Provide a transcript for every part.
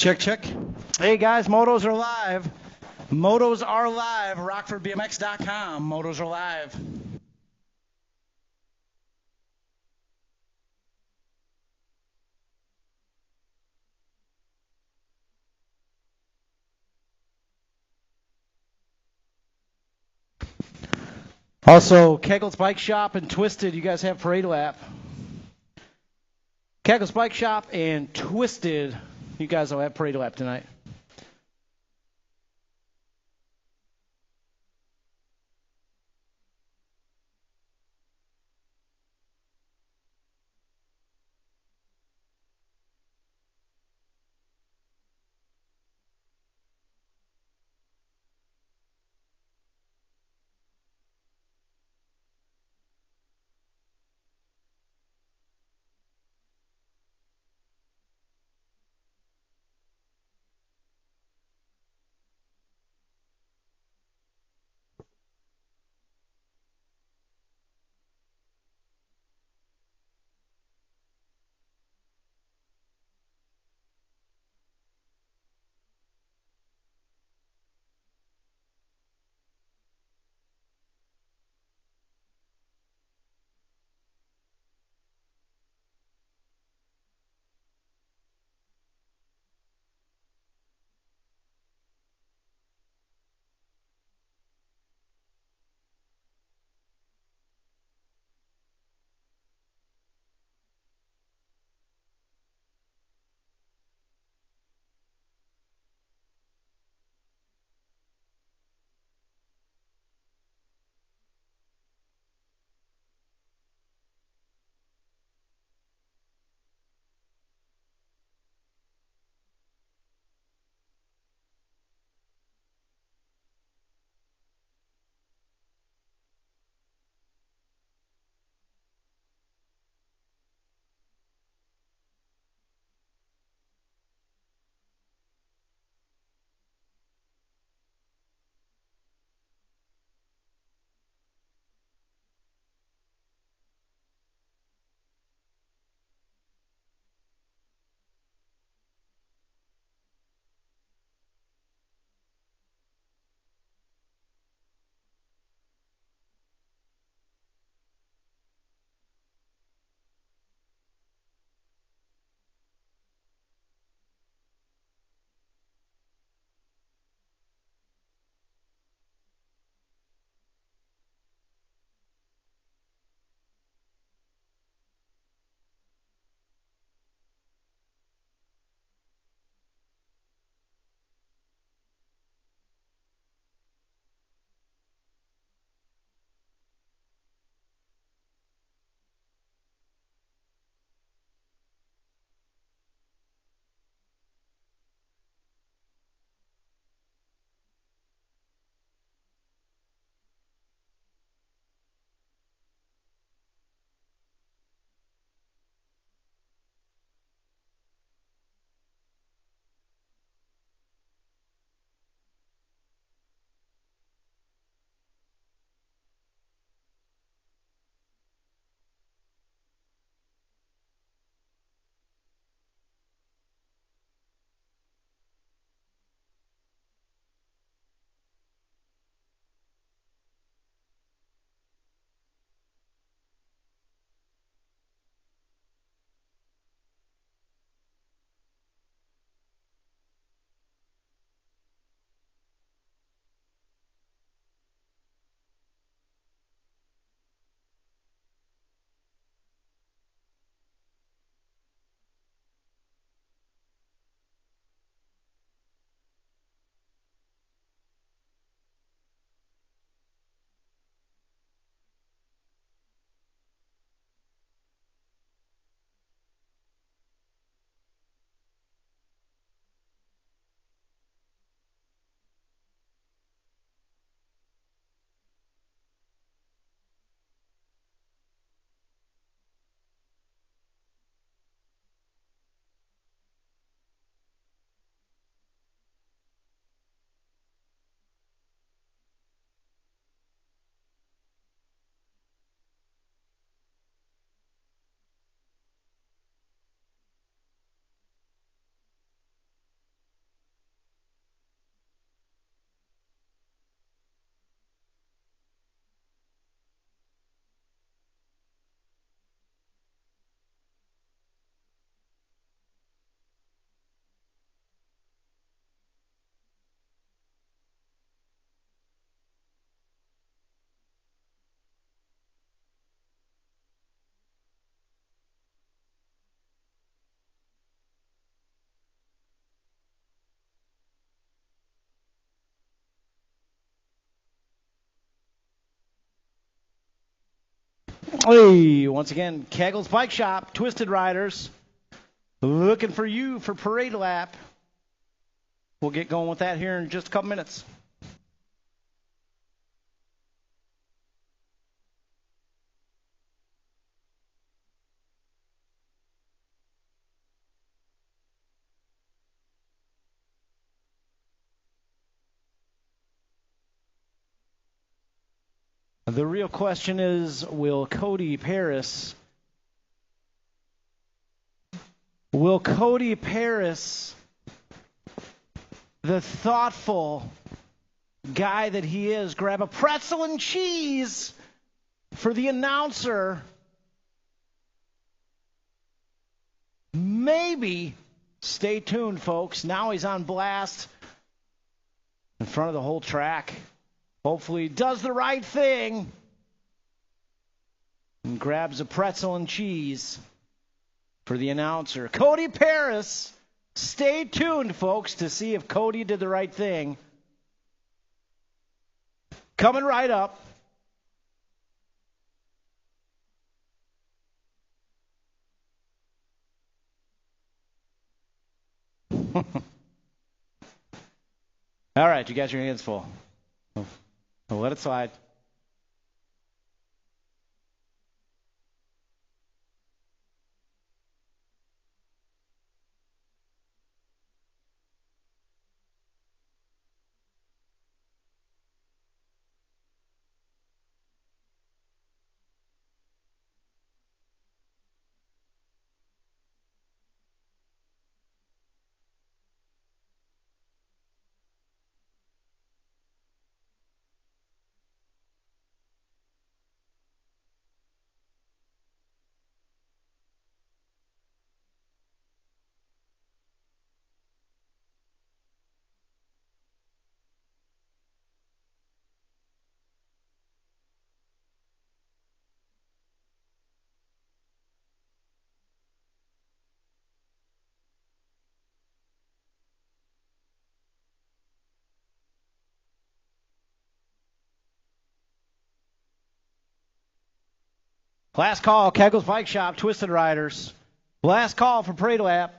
Check, check. Hey guys, motos are live. Motos are live. RockfordBMX.com. Motos are live. Also, Kegel's Bike Shop and Twisted, you guys have Parade Lap. Kegel's Bike Shop and Twisted, you guys will have Parade Lap tonight. Hey, once again, Kegel's Bike Shop, Twisted Riders, looking for you for Parade Lap. We'll get going with that here in just a couple minutes. The real question is, will Cody Paris, the thoughtful guy that he is, grab a pretzel and cheese for the announcer? Maybe. Stay tuned, folks. Now he's on blast in front of the whole track. Hopefully he does the right thing and grabs a pretzel and cheese for the announcer. Cody Paris. Stay tuned, folks, to see if Cody did the right thing. Coming right up. All right, you got your hands full. Well, let it slide. Last call, Kegel's Bike Shop, Twisted Riders. Last call for Parade Lap.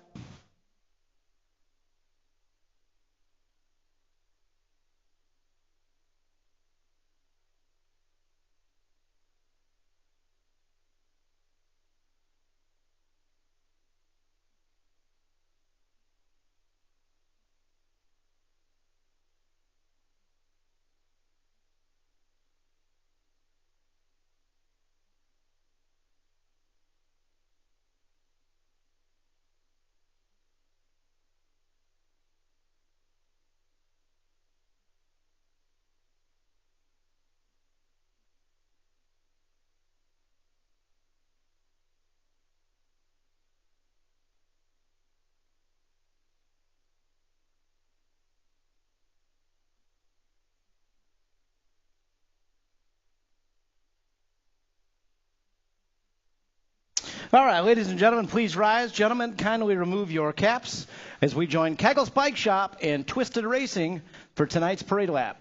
All right, ladies and gentlemen, please rise. Gentlemen, kindly remove your caps as we join Kegel's Bike Shop and Twisted Racing for tonight's Parade Lap.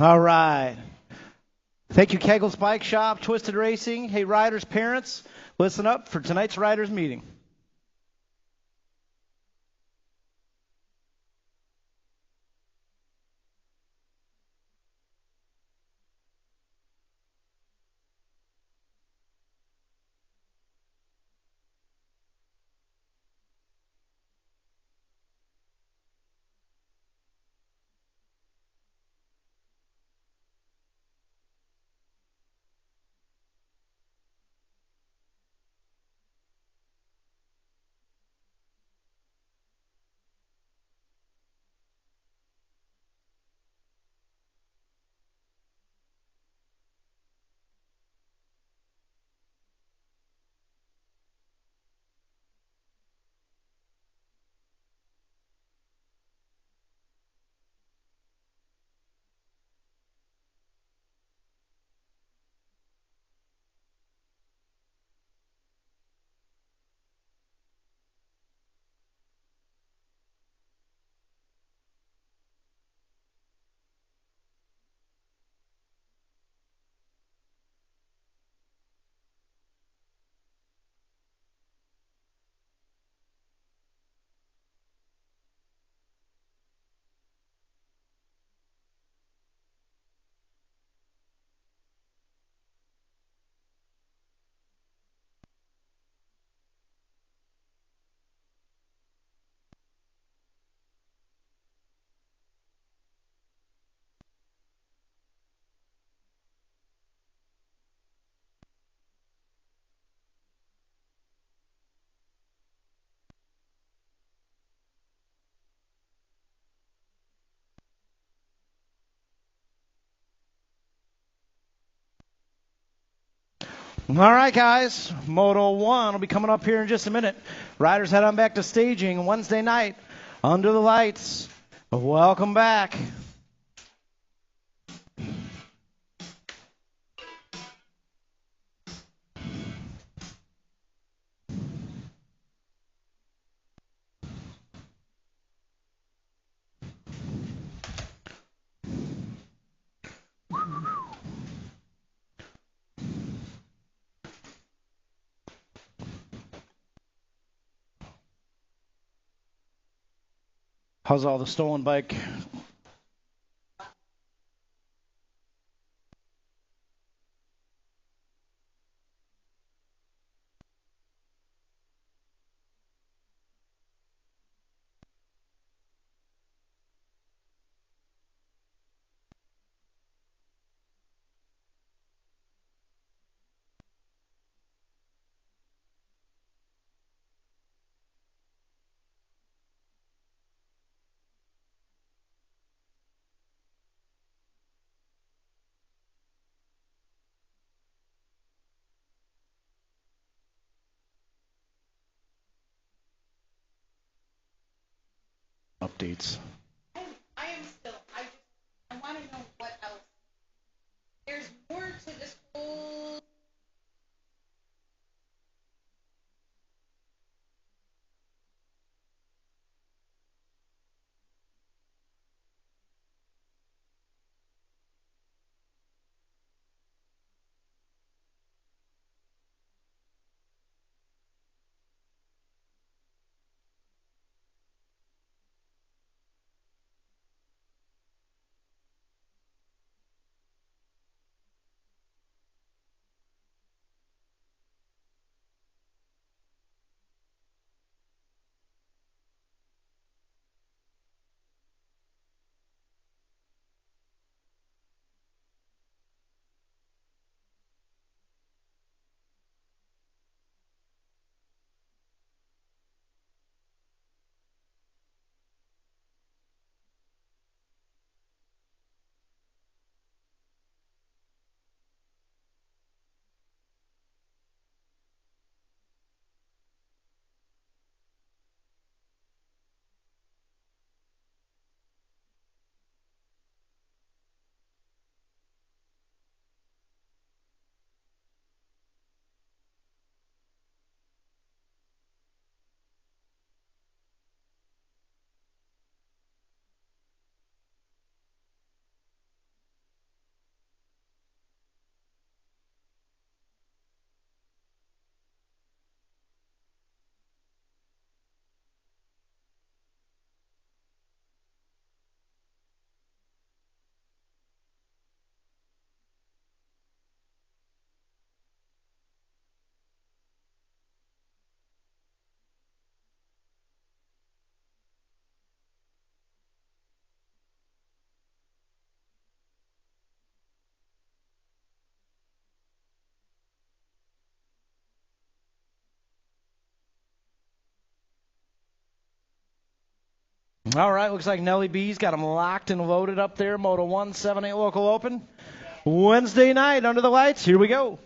All right. Thank you, Kegel's Bike Shop, Twisted Racing. Hey, riders, parents, listen up for tonight's riders meeting. All right, guys. Moto 1 will be coming up here in just a minute. Riders head on back to staging Wednesday night under the lights. Welcome back. How's all the stolen bike? Updates. I am still. I want to know what else. There's more to this whole. All right, looks like Nellie B's got them locked and loaded up there. Moto 178 Local Open. Wednesday night under the lights. Here we go.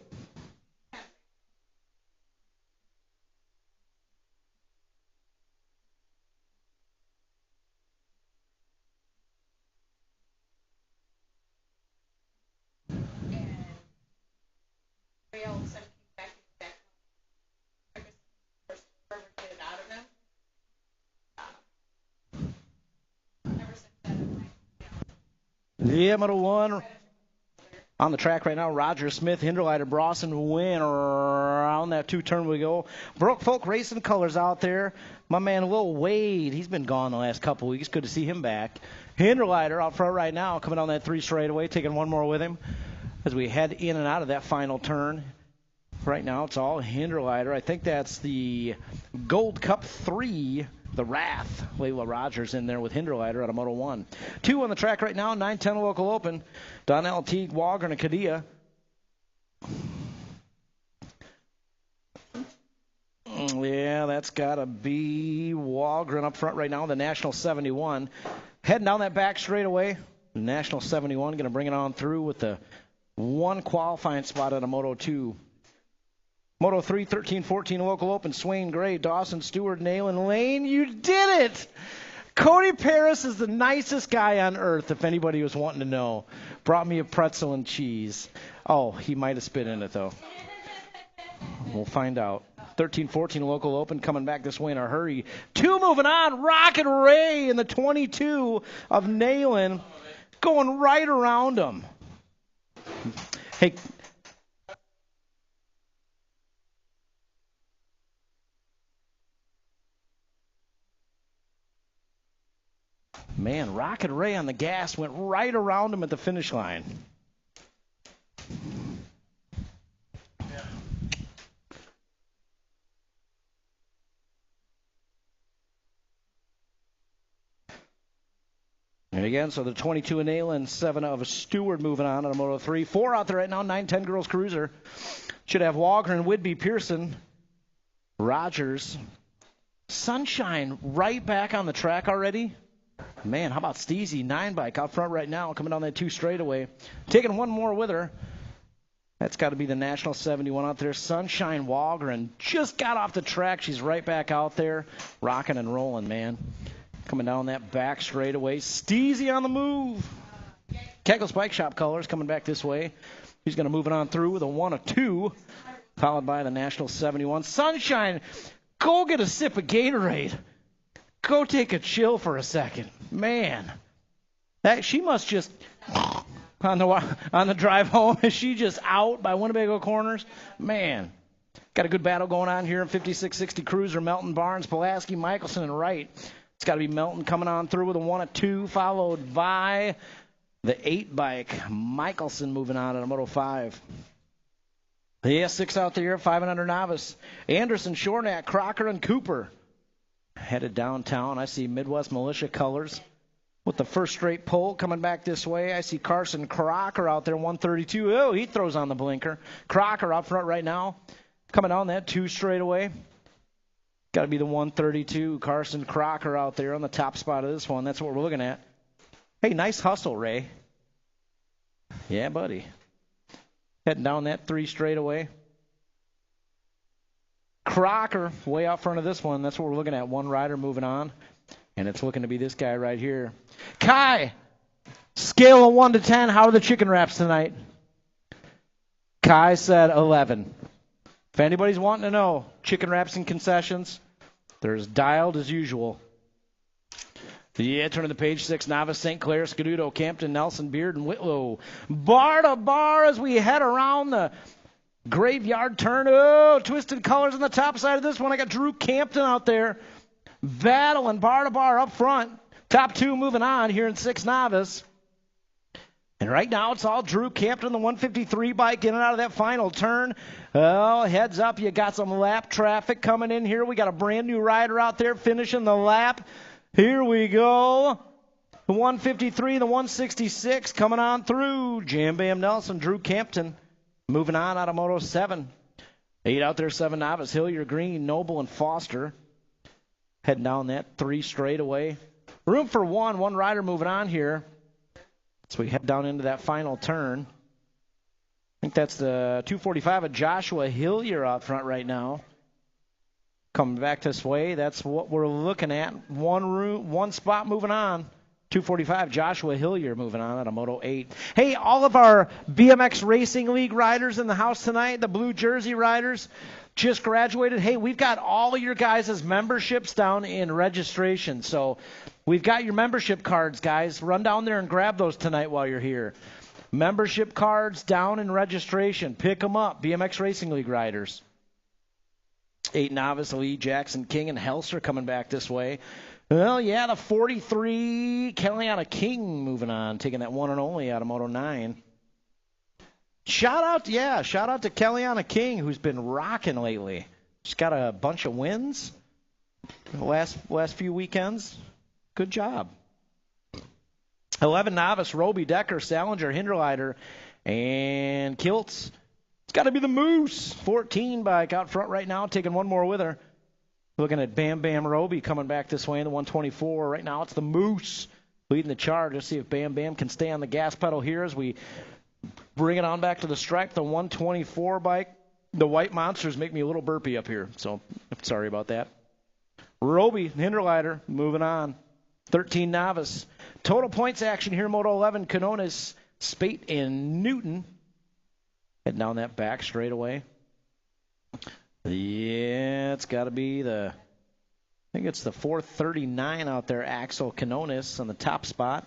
Yeah, Moto 1 on the track right now. Roger Smith, Hinderleiter, Brawson win around that two-turn we go. Brook Folk Racing Colors out there. My man Lil Wade, he's been gone the last couple weeks. Good to see him back. Hinderleiter out front right now, coming on that three straightaway, taking one more with him as we head in and out of that final turn. Right now it's all Hinderleiter. I think that's the Gold Cup 3. The Wrath, Layla Rogers in there with Hinderleiter out of Moto 1. 2 on the track right now, 9-10 Local Open. Donnell Teague, Wallgren, and Kadia. Yeah, that's got to be Wallgren up front right now, the National 71. Heading down that back straightaway. The National 71 going to bring it on through with the one qualifying spot out of Moto 2. Moto 3, 13-14 Local Open. Swain Gray, Dawson Stewart, Nayland Lane. You did it! Cody Paris is the nicest guy on earth, if anybody was wanting to know. Brought me a pretzel and cheese. Oh, he might have spit in it, though. We'll find out. 13-14 Local Open coming back this way in a hurry. 2 moving on. Rocket Ray in the 22 of Nayland going right around him. Hey, man, Rocket Ray on the gas went right around him at the finish line. And again, so the 22 of Nayland, 7 of Stewart moving on a Moto 3. 4 out there right now, 9-10 Girls Cruiser. Should have Wallgren, Whidbey, Pearson, Rogers. Sunshine right back on the track already. Man, how about Steezy, 9-bike out front right now, coming down that 2 straightaway. Taking one more with her. That's got to be the National 71 out there. Sunshine Wallgren just got off the track. She's right back out there, rocking and rolling, man. Coming down that back straightaway. Steezy on the move. Kegel's Bike Shop Colors coming back this way. He's going to move it on through with a 1 of 2, followed by the National 71. Sunshine, go get a sip of Gatorade. Go take a chill for a second. Man, that she must just on the drive home. Is she just out by Winnebago Corners? Man, got a good battle going on here in 5660 Cruiser. Melton, Barnes, Pulaski, Michelson, and Wright. It's got to be Melton coming on through with a 1 of 2, followed by the 8-bike. Michelson moving on at a Moto 5. The 6 out there, 5 and under novice. Anderson, Shornack, Crocker, and Cooper. Headed downtown. I see Midwest Militia Colors with the first straight pull coming back this way. I see Carson Crocker out there, 132. Oh, he throws on the blinker. Crocker out front right now. Coming down that 2 straightaway. Got to be the 132. Carson Crocker out there on the top spot of this one. That's what we're looking at. Hey, nice hustle, Ray. Yeah, buddy. Heading down that 3 straightaway. Crocker way out front of this one. That's what we're looking at. One rider moving on. And it's looking to be this guy right here. Kai, scale of 1 to 10, how are the chicken wraps tonight? Kai said 11. If anybody's wanting to know, chicken wraps and concessions, they're as dialed as usual. Yeah, turn to the page 6. Novice, St. Clair, Scaduto, Campton, Nelson, Beard, and Whitlow. Bar to bar as we head around the graveyard turn. Oh, twisted colors on the top side of this one. I got Drew Campton out there battling bar to bar up front. Top 2 moving on here in 6 novice. And right now it's all Drew Campton, the 153 bike, in and out of that final turn. Oh, heads up, you got some lap traffic coming in here. We got a brand new rider out there finishing the lap. Here we go. The 153, the 166 coming on through. Jam Bam Nelson, Drew Campton. Moving on out of Moto 7. 8 out there, 7 novice. Hillier, Green, Noble, and Foster. Heading down that 3 straightaway. Room for one rider moving on here. So we head down into that final turn. I think that's the 245 of Joshua Hillier out front right now. Coming back this way, that's what we're looking at. One spot moving on. 245, Joshua Hillier moving on at a Moto 8. Hey, all of our BMX Racing League riders in the house tonight, the Blue Jersey riders, just graduated. Hey, we've got all of your guys' memberships down in registration. So we've got your membership cards, guys. Run down there and grab those tonight while you're here. Membership cards down in registration. Pick them up, BMX Racing League riders. 8 novice, Lee, Jackson, King, and Helser coming back this way. Well, yeah, the 43, Kellyanna King moving on, taking that one and only out of Moto 9. Shout out to Kellyanna King, who's been rocking lately. She's got a bunch of wins the last few weekends. Good job. 11 novice, Roby, Decker, Salinger, Hinderleiter, and Kiltz. It's got to be the Moose. 14 bike out front right now, taking one more with her. Looking at Bam Bam Roby coming back this way in the 124. Right now it's the Moose leading the charge. Let's see if Bam Bam can stay on the gas pedal here as we bring it on back to the stripe. The 124 bike. The white monsters make me a little burpy up here, so sorry about that. Roby, Hinderleiter, moving on. 13 novice. Total points action here, Moto 11. Canonis, Spate, and Newton. Heading down that back straightaway. Yeah, it's got to be I think it's the 439 out there, Axel Canonis on the top spot.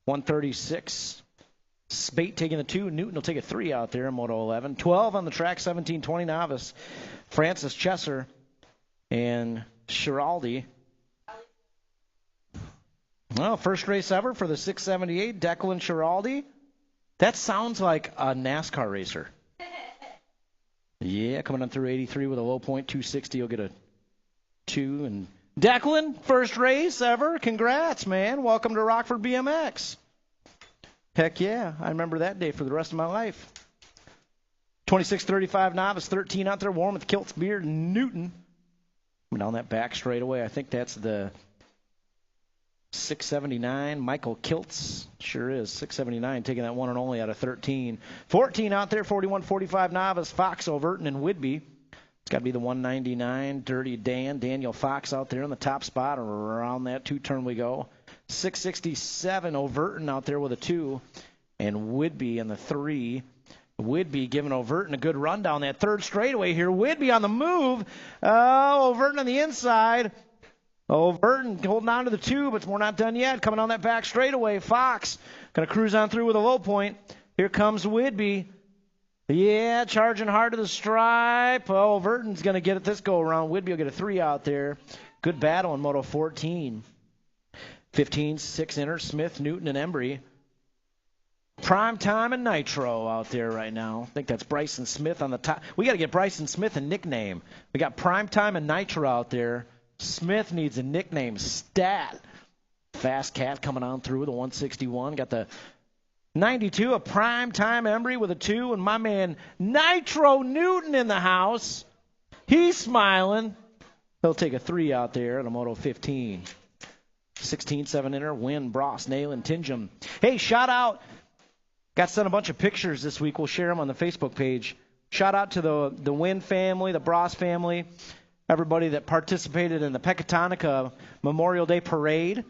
136. Spate taking the 2. Newton will take a 3 out there in Moto 11. 12 on the track, 17-20 novice. Francis Chesser and Schiraldi. Well, first race ever for the 678, Declan Schiraldi. That sounds like a NASCAR racer. Yeah, coming on through 83 with a low point, 260. You'll get a 2. And Declan, first race ever. Congrats, man. Welcome to Rockford BMX. Heck yeah. I remember that day for the rest of my life. 26-35 novice, 13 out there. Warmouth, Kiltz, Beard, Newton. Coming down that back straightaway. I think that's the 679, Michael Kiltz. Sure is. 679, taking that one and only out of 13. 14 out there, 41-45 novice, Fox, Overton, and Whidbey. It's got to be the 199, Dirty Dan, Daniel Fox out there in the top spot. Around that 2-turn we go. 667, Overton out there with a 2. And Whidbey in the 3. Whidbey giving Overton a good run down that third straightaway here. Whidbey on the move. Overton on the inside. Overton holding on to the 2, but we're not done yet. Coming on that back straightaway, Fox going to cruise on through with a low point. Here comes Whidbey. Yeah, charging hard to the stripe. Overton's going to get it this go around. Whidbey will get a 3 out there. Good battle in Moto 14. 15, 6 inner, Smith, Newton, and Embry. Prime Time and Nitro out there right now. I think that's Bryson Smith on the top. We got to get Bryson Smith a nickname. We got Prime Time and Nitro out there. Smith needs a nickname. Stat. Fast Cat coming on through the 161. Got the 92, a Prime Time Embry with a 2. And my man Nitro Newton in the house. He's smiling. He'll take a 3 out there in a Moto 15. 16, 7 inner. Wynn, Bross, Nayland, Tingham. Hey, shout out. Got sent a bunch of pictures this week. We'll share them on the Facebook page. Shout out to the Wynn family, the Bross family. Everybody that participated in the Pecatonica Memorial Day Parade.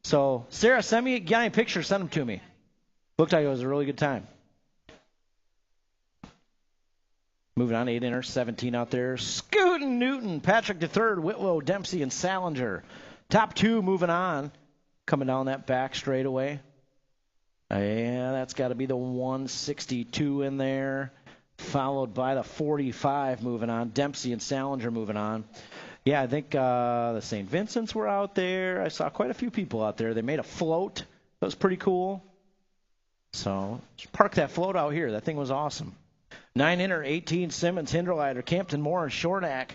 So, Sarah, got any pictures, send them to me. Looked like it was a really good time. Moving on, 8 inner, 17 out there. Scootin' Newton, Patrick III, Whitlow, Dempsey, and Salinger. Top 2 moving on. Coming down that back straightaway. Yeah, that's got to be the 162 in there. Followed by the 45 moving on. Dempsey and Salinger moving on. Yeah, I think the St. Vincent's were out there. I saw quite a few people out there. They made a float. That was pretty cool. So, just park that float out here. That thing was awesome. 9 inner, 18 Simmons, Hinderleiter, Campton Moore, and Shornack.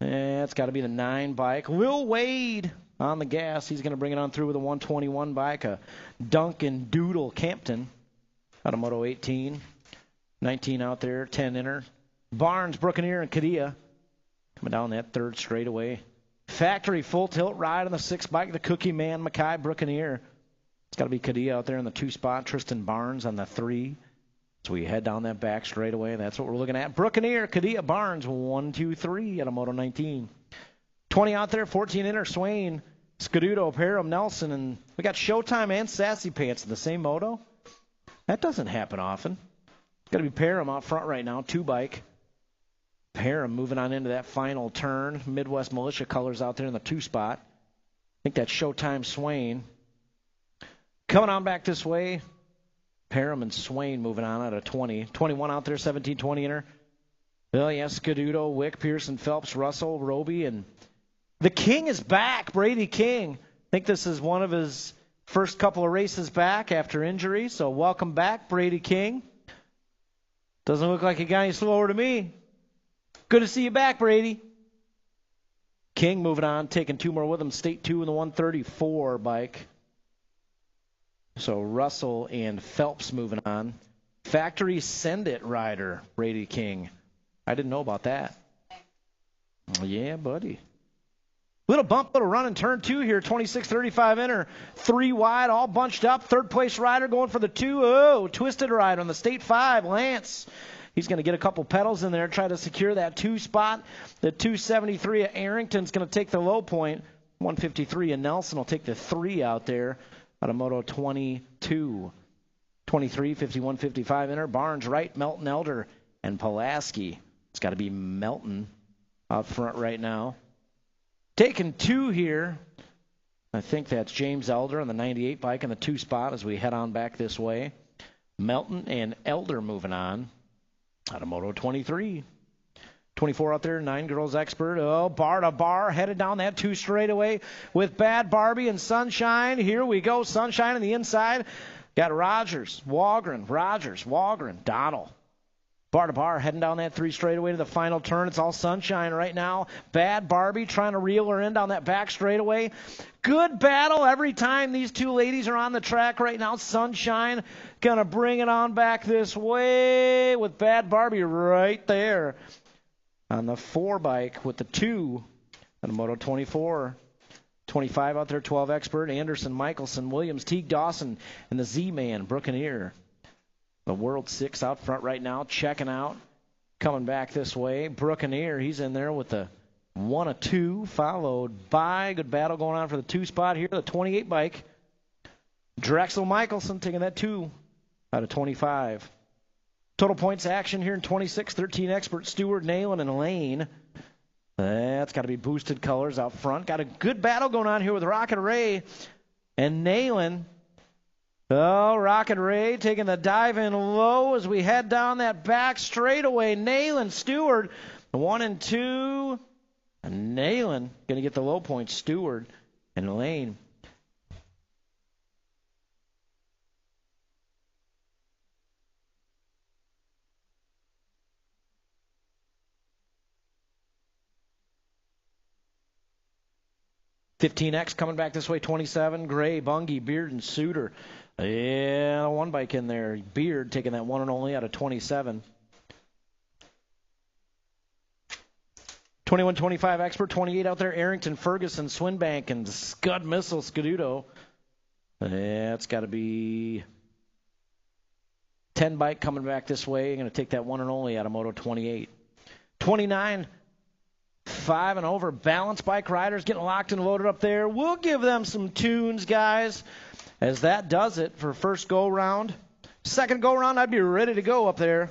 Yeah, it's got to be the 9 bike. Will Wade on the gas. He's going to bring it on through with a 121 bike. A Duncan Doodle Campton out of Moto 18. 19 out there, 10 inner. Barnes, Brookeneer, and Kadia coming down that third straightaway. Factory full tilt ride on the 6 bike, the Cookie Man, Mackay Buccaneer. It's got to be Kadia out there in the 2 spot, Tristan Barnes on the 3. So we head down that back straightaway. That's what we're looking at. Buccaneer, Kadia Barnes, 1, 2, 3 at a Moto 19. 20 out there, 14 inner, Swain, Scaduto, Parham, Nelson, and we got Showtime and Sassy Pants in the same moto. That doesn't happen often. It's got to be Parham out front right now, 2 bike. Parham moving on into that final turn. Midwest Militia colors out there in the 2 spot. I think that's Showtime Swain. Coming on back this way, Parham and Swain moving on out of 20. 21 out there, 17, 20 inner. Well, yeah, Scaduto, Wick, Pearson, Phelps, Russell, Roby, and the King is back, Brady King. I think this is one of his first couple of races back after injury, so welcome back, Brady King. Doesn't look like he got any slower to me. Good to see you back, Brady. King moving on, taking 2 more with him. State 2 in the 134 bike. So Russell and Phelps moving on. Factory Send It rider, Brady King. I didn't know about that. Yeah, buddy. Little bump, little run in turn 2 here. 26-35 inner. 3 wide, all bunched up. 3rd place rider going for the 2. Oh, twisted rider on the State 5, Lance. He's going to get a couple pedals in there, try to secure that 2 spot. The 273 at Arrington's going to take the low point. 153 and Nelson will take the 3 out there out of Moto 22. 23, 51, 55 inner. Barnes right, Melton, Elder, and Pulaski. It's got to be Melton out front right now. Taking 2 here. I think that's James Elder on the 98 bike in the 2 spot as we head on back this way. Melton and Elder moving on. Out of Moto 23. 24 out there, 9 girls expert. Oh, bar to bar, headed down that 2 straightaway with Bad Barbie and Sunshine. Here we go, Sunshine on the inside. Got Rogers, Walgren, Donald. Bar to bar, heading down that 3 straightaway to the final turn. It's all Sunshine right now. Bad Barbie trying to reel her in down that back straightaway. Good battle every time these 2 ladies are on the track right now. Sunshine going to bring it on back this way with Bad Barbie right there on the 4 bike with the 2 on the Moto 24. 25 out there, 12 expert. Anderson, Michelson, Williams, Teague, Dawson, and the Z-Man, Buccaneer. The World 6 out front right now, checking out. Coming back this way, Buccaneer, he's in there with the 1 of 2, followed by, good battle going on for the 2 spot here, the 28 bike. Drexel Michelson taking that 2 out of 25. Total points action here in 26, 13 expert, Stewart, Nayland, and Lane. That's got to be boosted colors out front. Got a good battle going on here with Rocket Ray and Nayland. Oh, Rocket Ray taking the dive in low as we head down that back straightaway. Nayland, Stewart, 1 and 2. And Nayland going to get the low point. Stewart and Lane. $15X coming back this way, 27. Gray, Bungie, Beard, and Suter. Yeah, 1 bike in there. Beard taking that 1 and only out of 27. 21-25 expert, 28 out there. Arrington, Ferguson, Swinbank, and Scud Missile, Scaduto. Yeah, it's got to be 10 bike coming back this way. Going to take that 1 and only out of Moto 28. 29. 5 and over. Balance bike riders getting locked and loaded up there. We'll give them some tunes, guys, as that does it for first go-round. Second go-round, I'd be ready to go up there.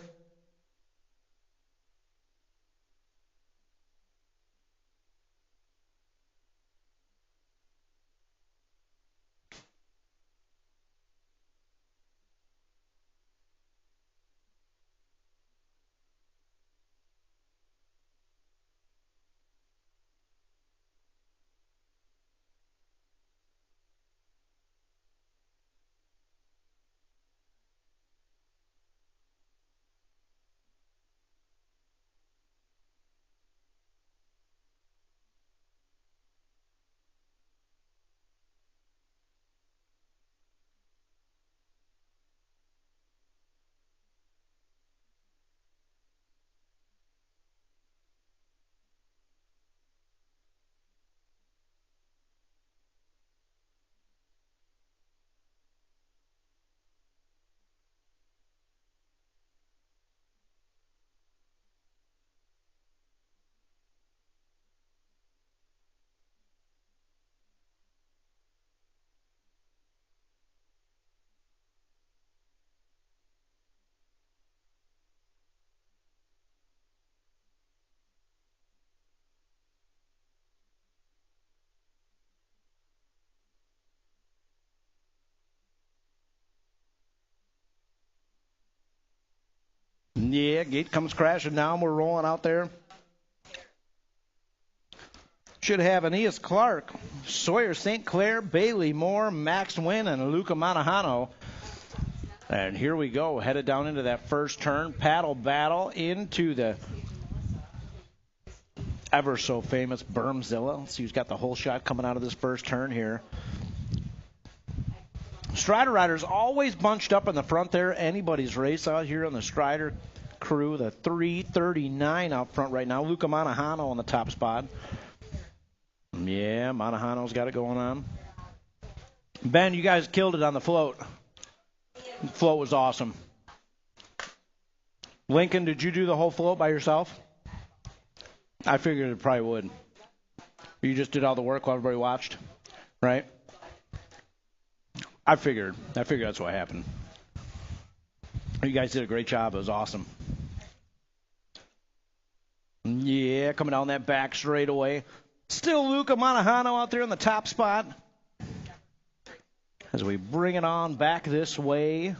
Yeah, gate comes crashing down. We're rolling out there. Should have Aeneas Clark, Sawyer St. Clair, Bailey Moore, Max Wynn, and Luca Montajano. And here we go, headed down into that first turn. Paddle battle into the ever so famous Bermzilla. Let's see who's got the whole shot coming out of this first turn here. Strider riders always bunched up in the front there. Anybody's race out here on the Strider crew. The 339 out front right now. Luca Montajano on the top spot. Yeah, Montajano's got it going on. Ben, you guys killed it on the float. The float was awesome. Lincoln, did you do the whole float by yourself? I figured it probably would. You just did all the work while everybody watched, right? I figured that's what happened. You guys did a great job. It was awesome. Yeah, coming down that back straightaway. Still Luca Montajano out there in the top spot. As we bring it on back this way.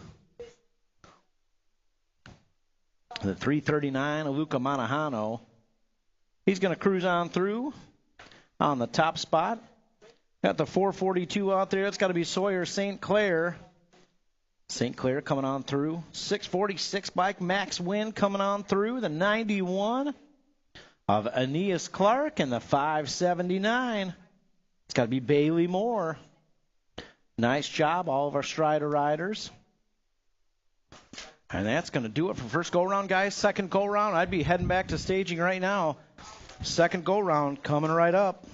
The 339 of Luca Montajano. He's going to cruise on through on the top spot. Got the 442 out there. It's got to be Sawyer St. Clair. St. Clair coming on through. 646 bike. Max Wynn coming on through. The 91 of Aeneas Clark and the 579. It's got to be Bailey Moore. Nice job, all of our Strider riders. And that's going to do it for first go-round, guys. Second go-round, I'd be heading back to staging right now. Second go-round coming right up.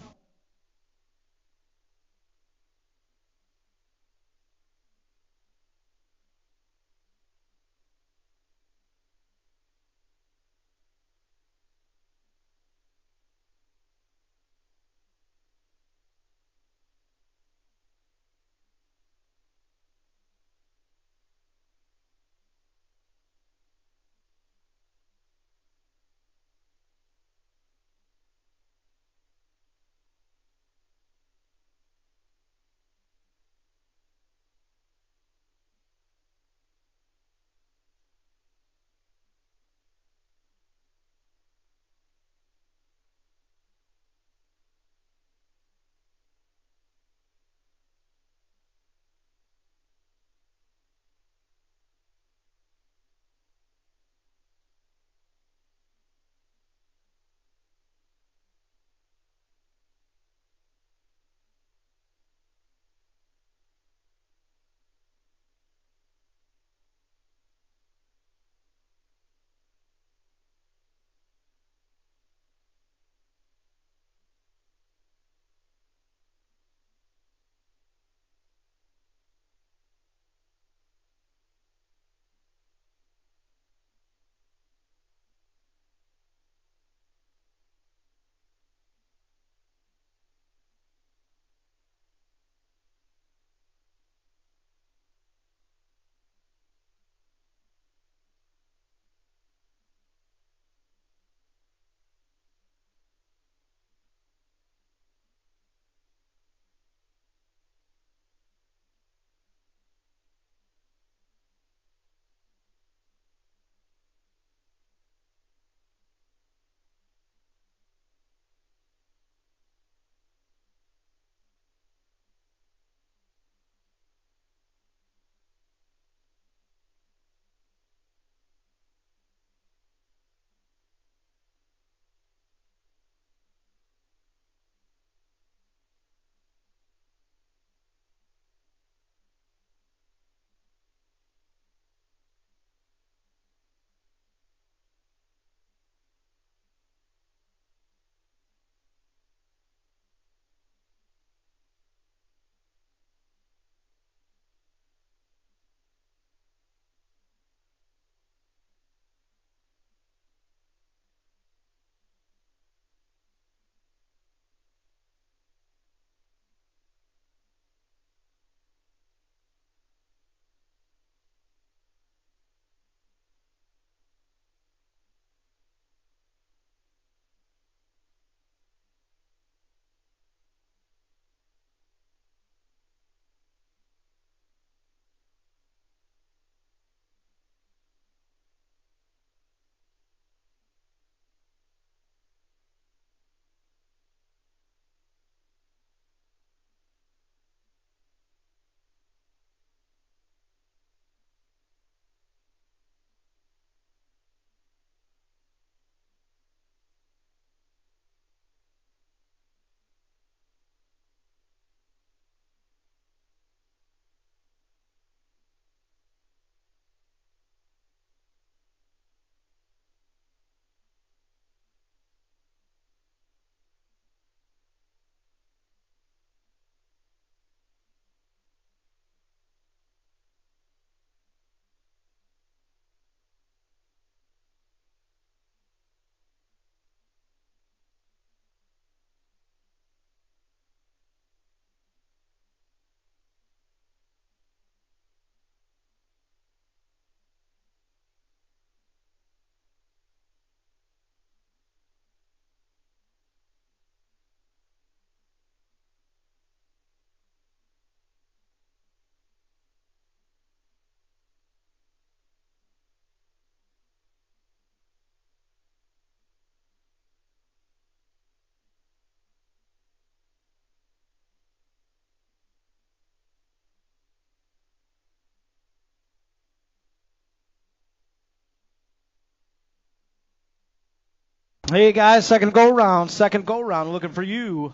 Hey guys, second go round, looking for you.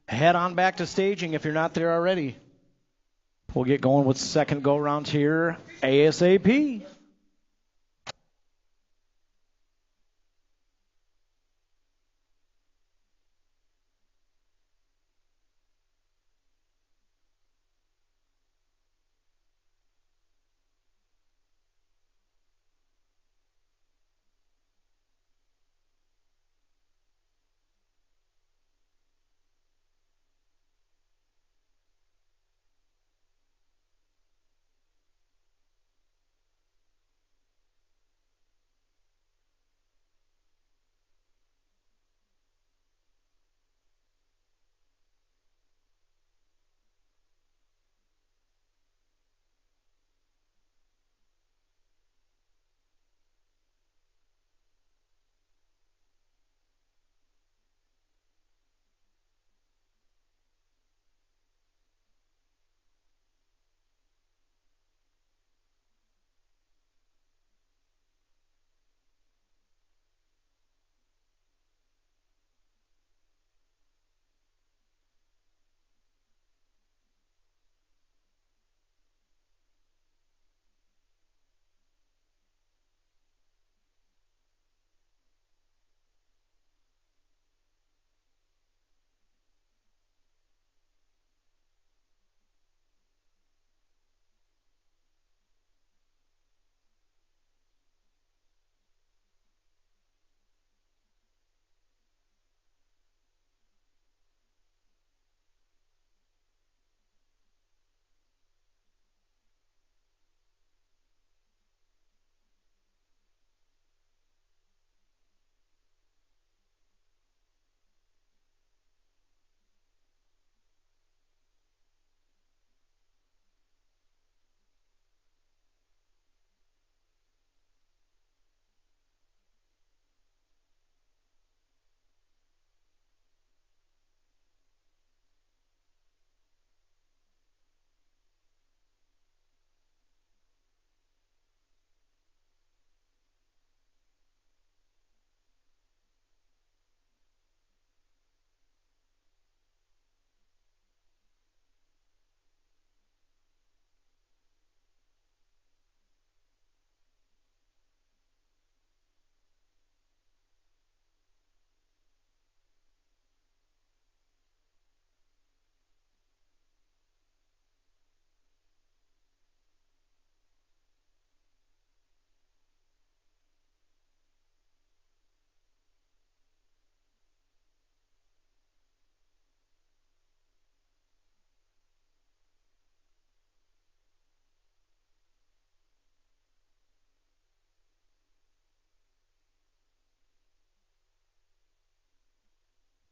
Head on back to staging if you're not there already. We'll get going with second go rounds here ASAP.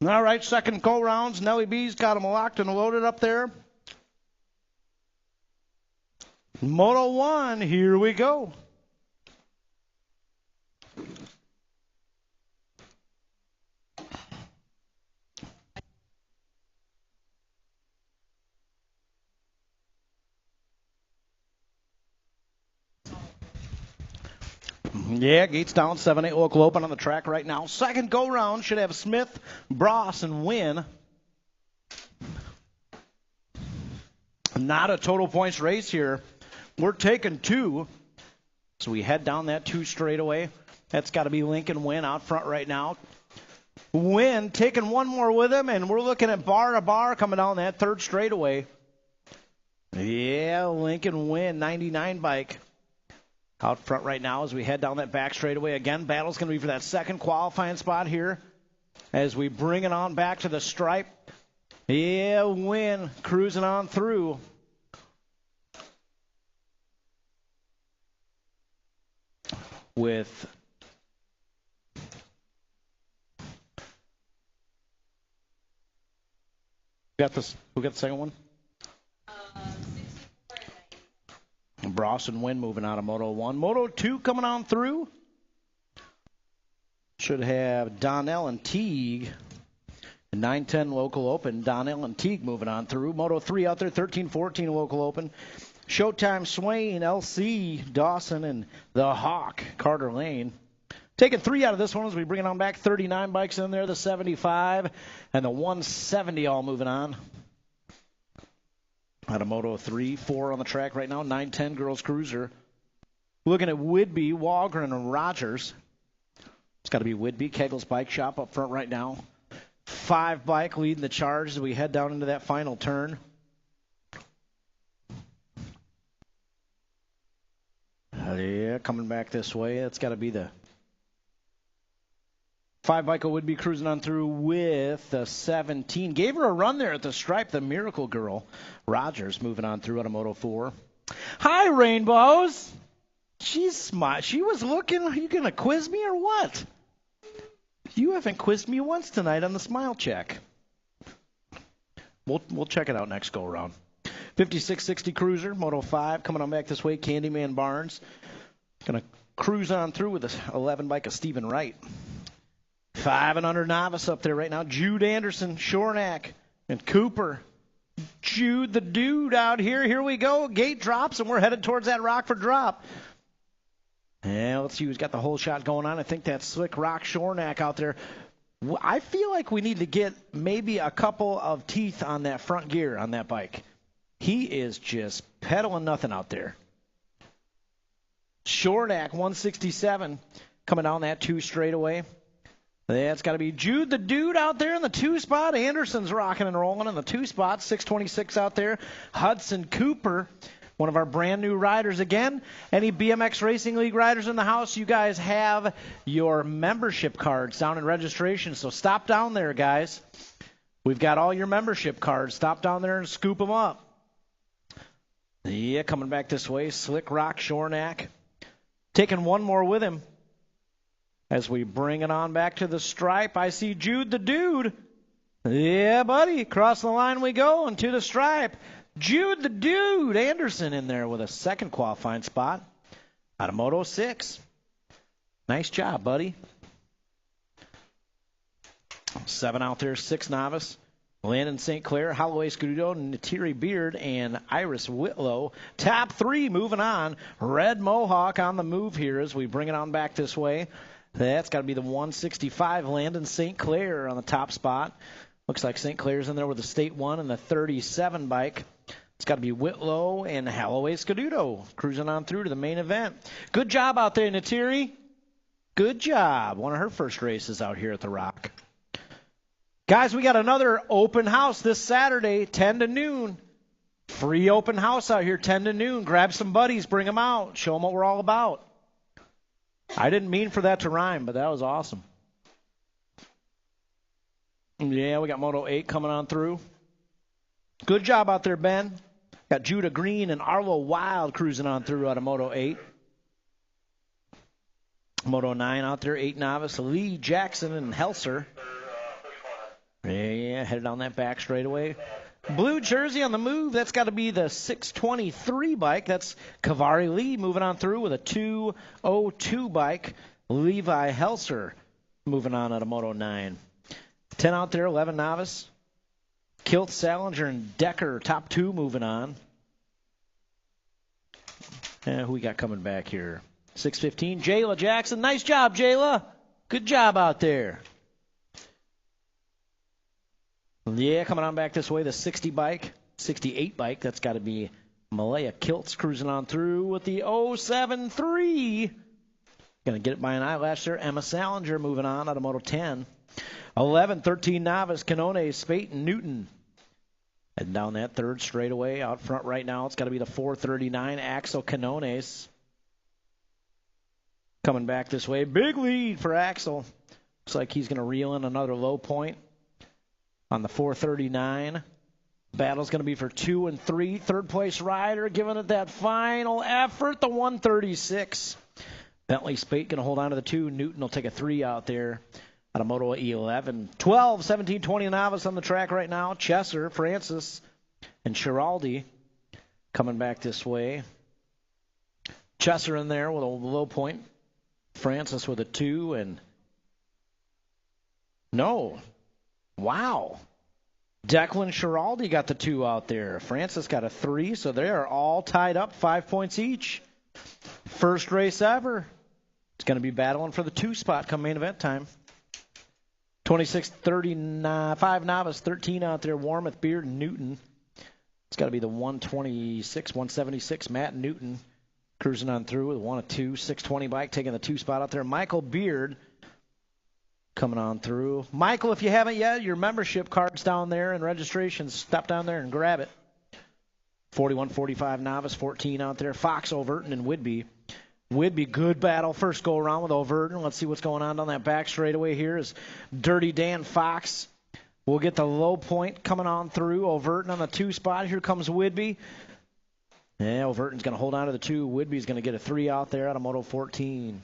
All right, second go rounds. Nellie B's got them locked and loaded up there. Moto 1, here we go. Yeah, gates down, 7-8 local open on the track right now. Second go round should have Smith, Bross, and Wynn. Not a total points race here. We're taking 2. So we head down that 2 straightaway. That's got to be Lincoln Wynn out front right now. Wynn taking 1 more with him, and we're looking at bar to bar coming down that 3rd straightaway. Yeah, Lincoln Wynn, 99 bike. Out front right now as we head down that back straightaway. Again, battle's going to be for that second qualifying spot here as we bring it on back to the stripe. Yeah, Wynn cruising on through. With who got the second one? 64 and Wynn moving out of Moto 1. Moto 2 coming on through. Should have Donnell and Teague. 9-10 local open. Donnell and Teague moving on through. Moto 3 out there, 13-14 local open. Showtime Swain, LC, Dawson, and the Hawk, Carter Lane. Taking 3 out of this one as we bring it on back. 39 bikes in there, the 75 and the 170 all moving on. Out of Moto 3, 4 on the track right now. 9-10 girls cruiser. Looking at Whidbey, Walgren, and Rogers. It's got to be Whidbey, Kegel's Bike Shop up front right now. 5 bike leading the charge as we head down into that final turn. Yeah, coming back this way. That's got to be the 5 bike would be cruising on through with the 17. Gave her a run there at the stripe, the Miracle Girl. Rogers moving on through out of Moto 4. Hi, Rainbows. She's smart. She was looking. Are you going to quiz me or what? You haven't quizzed me once tonight on the smile check. We'll check it out next go around. 5660 Cruiser, Moto 5 coming on back this way. Candyman Barnes going to cruise on through with the 11 bike of Stephen Wright. 5 and under novice up there right now. Jude Anderson, Shornack, and Cooper. Jude the dude out here. Here we go. Gate drops, and we're headed towards that Rockford drop. Yeah, let's see who's got the whole shot going on. I think that's Slick Rock Shornack out there. I feel like we need to get maybe a couple of teeth on that front gear on that bike. He is just pedaling nothing out there. Shornack, 167, coming down that 2 straightaway. That's got to be Jude the dude out there in the 2 spot. Anderson's rocking and rolling in the 2 spot. 626 out there. Hudson Cooper, one of our brand new riders again. Any BMX Racing League riders in the house, you guys have your membership cards down in registration. So stop down there, guys. We've got all your membership cards. Stop down there and scoop them up. Yeah, coming back this way. Slick Rock Shornack. Taking one more with him. As we bring it on back to the stripe, I see Jude the dude. Yeah, buddy. Across the line we go and to the stripe. Jude the dude. Anderson in there with a second qualifying spot. Out of Moto 6. Nice job, buddy. 7 out there, 6 novice. Landon St. Clair, Holloway Scuduto, Natiri Beard, and Iris Whitlow. Top 3 moving on. Red Mohawk on the move here as we bring it on back this way. That's got to be the 165, Landon St. Clair on the top spot. Looks like St. Clair's in there with the State 1 and the 37 bike. It's got to be Whitlow and Holloway Scuduto cruising on through to the main event. Good job out there, Natiri. Good job. One of her first races out here at the Rock. Guys, we got another open house this Saturday, 10 to noon. Free open house out here, 10 to noon. Grab some buddies, bring them out, show them what we're all about. I didn't mean for that to rhyme, but that was awesome. Yeah, we got Moto 8 coming on through. Good job out there, Ben. Got Judah Green and Arlo Wild cruising on through out of Moto 8. Moto 9 out there, 8 novice. Lee Jackson and Helser. Yeah, headed on that back straightaway. Blue jersey on the move. That's got to be the 623 bike. That's Kavari Lee moving on through with a 202 bike. Levi Helser moving on out of Moto 9. 10 out there, 11 novice. Kilt Salinger and Decker, top 2 moving on. Who we got coming back here? 615, Jayla Jackson. Nice job, Jayla. Good job out there. Yeah, coming on back this way, the 68 bike. That's got to be Malaya Kiltz cruising on through with the 073. Going to get it by an eyelash there. Emma Salinger moving on out of Moto 10. 11, 13 novice, Canone, Spate, and Newton. Heading down that third straightaway. Out front right now, it's got to be the 439, Axel Canones. Coming back this way, big lead for Axel. Looks like he's going to reel in another low point on the 439. Battle's going to be for 2 and 3. Third place rider giving it that final effort, the 136. Bentley Spate going to hold on to the 2. Newton will take a 3 out there out of Moto 11. 12, 17, 20 novice on the track right now. Chesser, Francis, and Chiraldi coming back this way. Chesser in there with a low point. Francis with a 2 and no. Wow. Declan Chiraldi got the 2 out there. Francis got a 3, so they are all tied up 5 points each. First race ever. It's going to be battling for the 2 spot come main event time. 26-35 novice, 13 out there, Warmouth, Beard, and Newton. It's got to be the 126, 176, Matt Newton, cruising on through with 1 of 2, 620 bike, taking the 2 spot out there. Michael Beard coming on through. Michael, if you haven't yet, your membership card's down there and registrations, stop down there and grab it. 41-45 novice, 14 out there. Fox, Overton, and Whidbey. Whidbey, good battle. First go around with Overton. Let's see what's going on down that back straightaway here is Dirty Dan Fox. We'll get the low point coming on through. Overton on the 2 spot. Here comes Whidbey. Yeah, Overton's going to hold on to the 2. Whidbey's going to get a 3 out there out of Moto 14.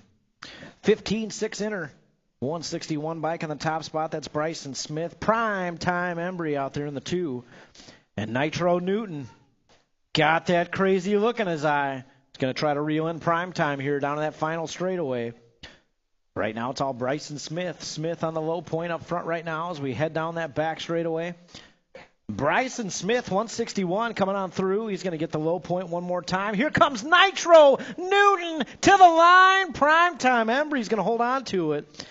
15, 6 inner. 161 bike on the top spot. That's Bryson Smith. Prime time Embry out there in the 2. And Nitro Newton got that crazy look in his eye. He's going to try to reel in prime time here down to that final straightaway. Right now it's all Bryson Smith. Smith on the low point up front right now as we head down that back straightaway. Bryson Smith, 161, coming on through. He's going to get the low point one more time. Here comes Nitro Newton to the line. Prime time Embry's going to hold on to it.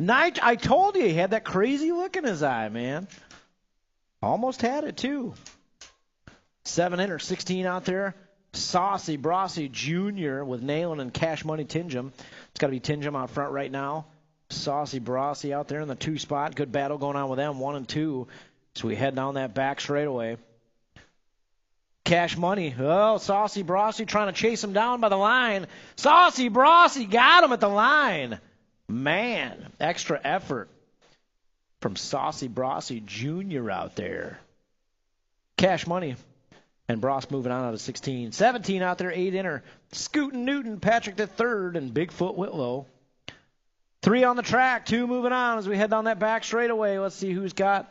I told you he had that crazy look in his eye, man. Almost had it, too. 7 inner, 16 out there. Saucy Brossy Jr. with Nayland and Cash Money Tingham. It's got to be Tingham out front right now. Saucy Brossy out there in the 2 spot. Good battle going on with them, 1 and 2. So we head down that back straightaway. Cash Money. Oh, Saucy Brossy trying to chase him down by the line. Saucy Brossy got him at the line. Man, extra effort from Saucy Brossy Jr. out there. Cash Money. And Bross moving on out of 16. 17 out there, 8 inner. Scootin' Newton, Patrick the 3rd, and Bigfoot Whitlow. 3 on the track, 2 moving on as we head down that back straightaway. Let's see who's got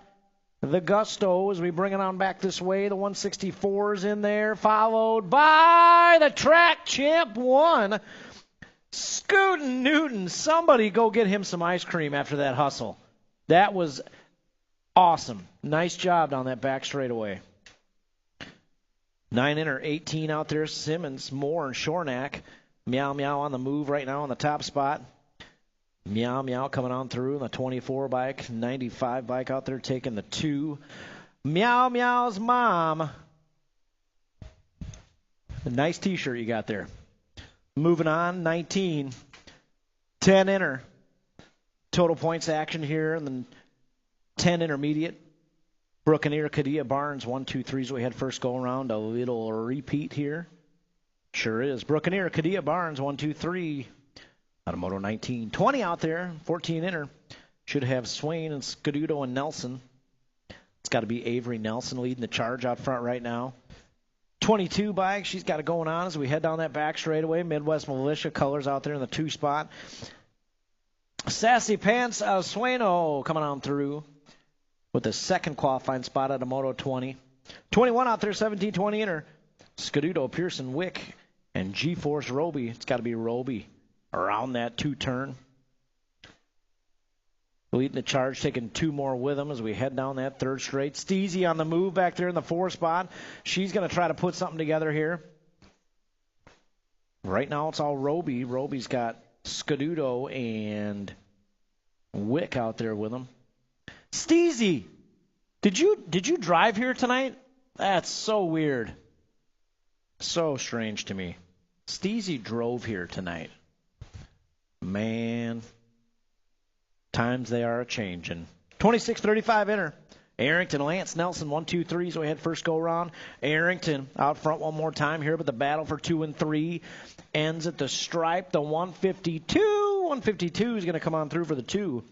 the gusto as we bring it on back this way. The 164's in there, followed by the track champ 1. Scootin' Newton. Somebody go get him some ice cream after that hustle. That was awesome. Nice job down that back straightaway. 9 inner, 18 out there. Simmons, Moore, and Shornack. Meow Meow on the move right now on the top spot. Meow Meow coming on through in the 24 bike. 95 bike out there taking the 2. Meow Meow's mom. A nice t-shirt you got there. Moving on, 19. 10 inner. Total points action here. And then 10 intermediate. Brookeneer, Kadia, Barnes, 1, 2, 3 is what we had first go around. A little repeat here. Sure is. Brookeneer, Kadia, Barnes, 1, 2, 3. Out of Moto 19. 20 out there, 14 inner. Should have Swain and Scaduto and Nelson. It's got to be Avery Nelson leading the charge out front right now. 22 bike, she's got it going on as we head down that back straightaway. Midwest Militia colors out there in the 2 spot. Sassy Pants Sueno coming on through with the 2nd qualifying spot out of Moto 20. 21 out there, 17, 20 inner. Scaduto, Pearson, Wick, and G-Force Roby. It's got to be Roby around that 2-turn. Leading the charge, taking 2 more with him as we head down that 3rd straight. Steezy on the move back there in the 4 spot. She's going to try to put something together here. Right now it's all Roby. Roby's got Scaduto and Wick out there with him. Steezy, did you drive here tonight? That's so weird. So strange to me. Steezy drove here tonight. Man, times they are a-changing. 26-35 inner. Arrington, Lance Nelson, 1, 2, 3 so we had first go around. Arrington out front one more time here, but the battle for 2 and 3 ends at the stripe. The 152. 152 is going to come on through for the 2.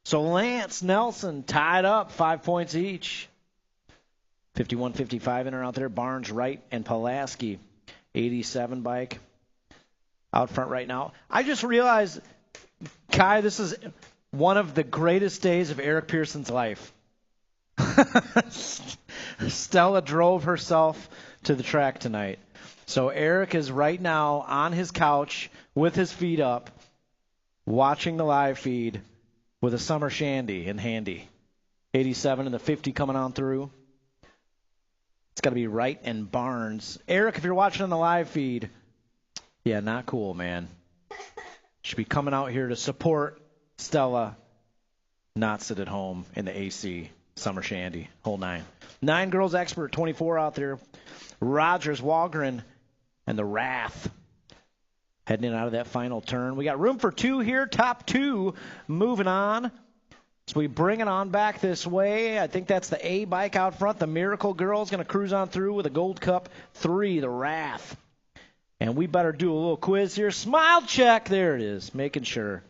So Lance Nelson tied up 5 points each. 51-55 inner out there. Barnes, Wright, and Pulaski. 87 bike out front right now. I just realized, Kai, this is one of the greatest days of Eric Pearson's life. Stella drove herself to the track tonight. So Eric is right now on his couch with his feet up, watching the live feed with a summer shandy in handy. 87 and the 50 coming on through. It's got to be Wright and Barnes. Eric, if you're watching on the live feed, yeah, not cool, man. Should be coming out here to support Stella, not sit at home in the AC. Summer Shandy, hole 9. 9 girls expert, 24 out there. Rogers, Walgren, and the Wrath heading in out of that final turn. We got room for 2 here. Top 2 moving on. So we bring it on back this way. I think that's the A bike out front. The Miracle Girl is going to cruise on through with a Gold Cup 3, the Wrath. And we better do a little quiz here. Smile check. There it is. Making sure.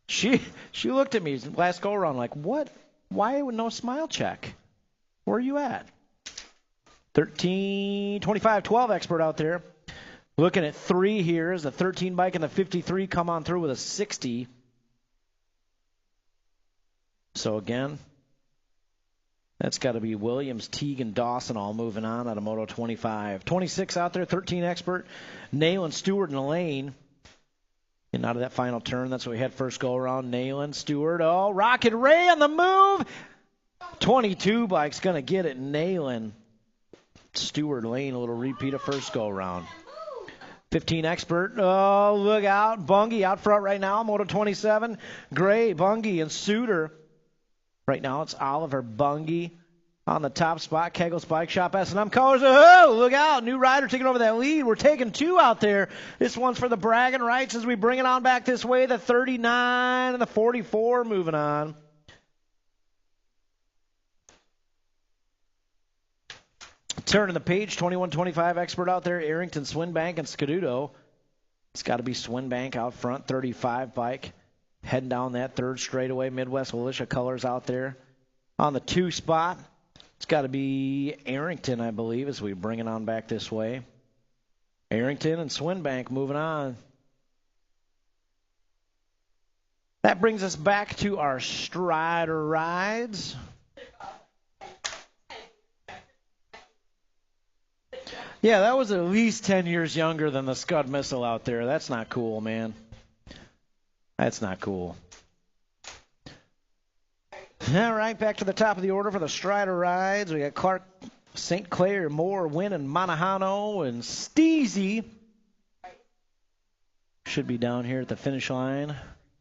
She looked at me last go around like, what? Why would no smile check? Where are you at? 13, 25, 12 expert out there. Looking at 3 here as the 13 bike and the 53 come on through with a 60. So again, that's got to be Williams, Teague, and Dawson all moving on out of Moto 25. 26 out there, 13 expert. Nayland, Stewart, and Elaine. And out of that final turn, that's what we had first go around. Nayland, Stewart, Rocket Ray on the move. 22 bike's going to get it. Nayland, Stewart, Lane, a little repeat of first go around. 15 expert. Oh, look out. Bungie out front right now. Moto 27. Gray, Bungie, and Suter. Right now it's Oliver Bungie on the top spot. Kegel's Bike Shop, S&M colors. Oh, look out. New rider taking over that lead. We're taking 2 out there. This one's for the bragging rights as we bring it on back this way. The 39 and the 44 moving on. Turning the page, 21-25 expert out there. Arrington, Swinbank, and Scaduto. It's got to be Swinbank out front, 35 bike. Heading down that 3rd straightaway. Midwest Militia colors out there. On the 2 spot, it's got to be Arrington, I believe, as we bring it on back this way. Arrington and Swinbank moving on. That brings us back to our Strider rides. Yeah, that was at least 10 years younger than the Scud missile out there. That's not cool, man. That's not cool. All right, back to the top of the order for the Strider rides. We got Clark, St. Clair, Moore, Wynn, and Manahano, and Steezy should be down here at the finish line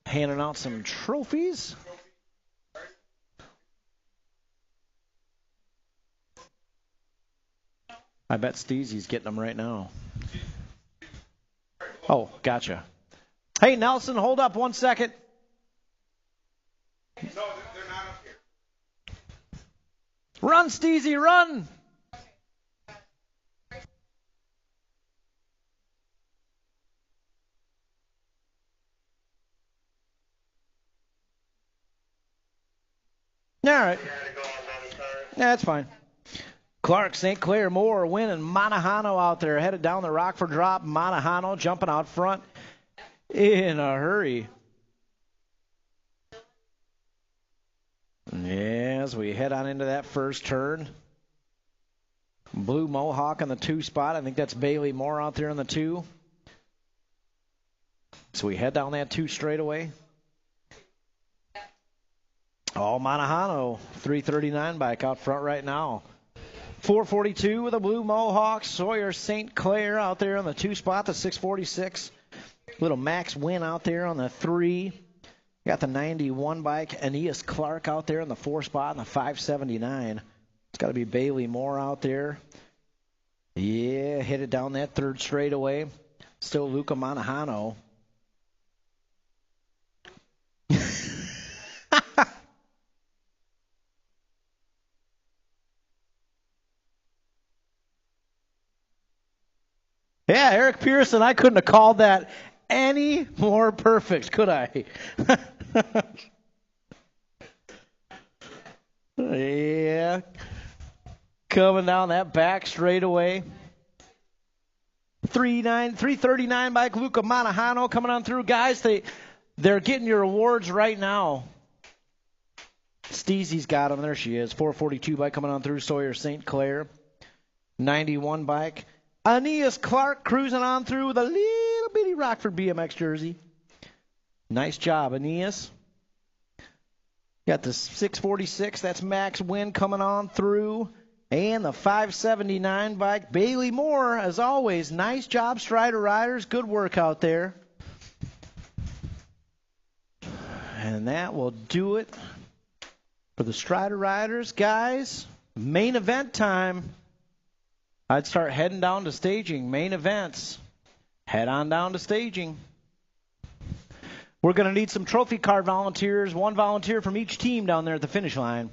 handing out some trophies. I bet Steezy's getting them right now. Oh, gotcha. Hey, Nelson, hold up 1 second. No, they're not up here. Run, Steezy, run! All right. That's fine. Clark, St. Clair, Moore, Wynn, and Manahano out there. Headed down the Rockford drop. Manahano jumping out front in a hurry. As we head on into that first turn. Blue Mohawk on the 2 spot. I think that's Bailey Moore out there on the 2. So we head down that 2 straightaway. Oh, Manahano, 339 bike out front right now. 442 with a Blue Mohawk. Sawyer St. Clair out there on the 2 spot, the 646. Little Max Wynn out there on the 3. Got the 91 bike. Aeneas Clark out there in the 4 spot and the 579. It's got to be Bailey Moore out there. Yeah, hit it down that 3rd straightaway. Still Luca Manahano. Yeah, Eric Pearson, I couldn't have called that any more perfect, could I? Yeah. Coming down that back straightaway. 339 bike, Luca Manahano coming on through. Guys, they're getting your awards right now. Steezy's got them. There she is. 442 bike coming on through. Sawyer St. Clair. 91 bike. Aeneas Clark cruising on through with a little bitty Rockford BMX jersey. Nice job, Aeneas. Got the 646. That's Max Wynn coming on through. And the 579 bike. Bailey Moore, as always. Nice job, Strider Riders. Good work out there. And that will do it for the Strider Riders, guys. Main event time. I'd start heading down to staging. Main events. Head on down to staging. We're going to need some trophy card volunteers. One volunteer from each team down there at the finish line.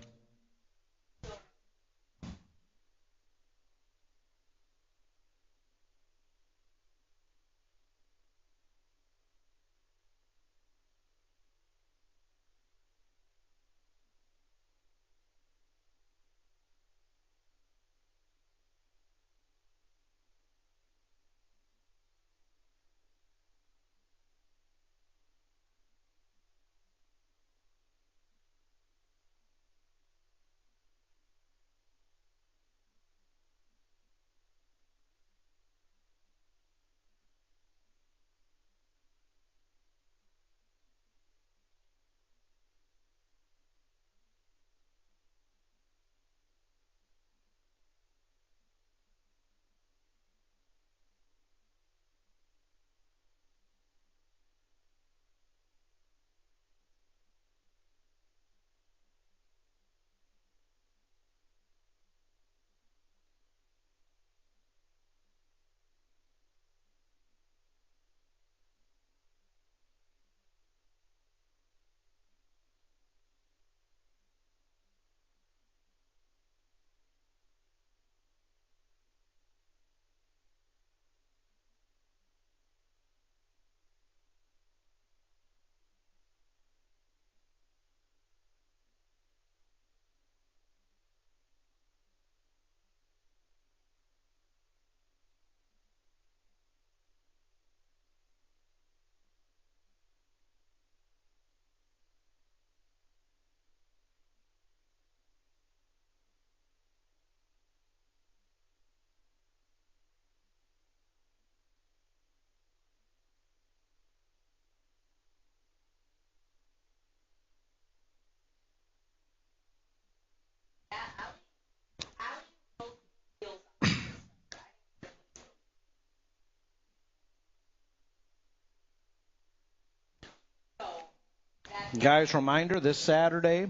Guys, reminder, this Saturday,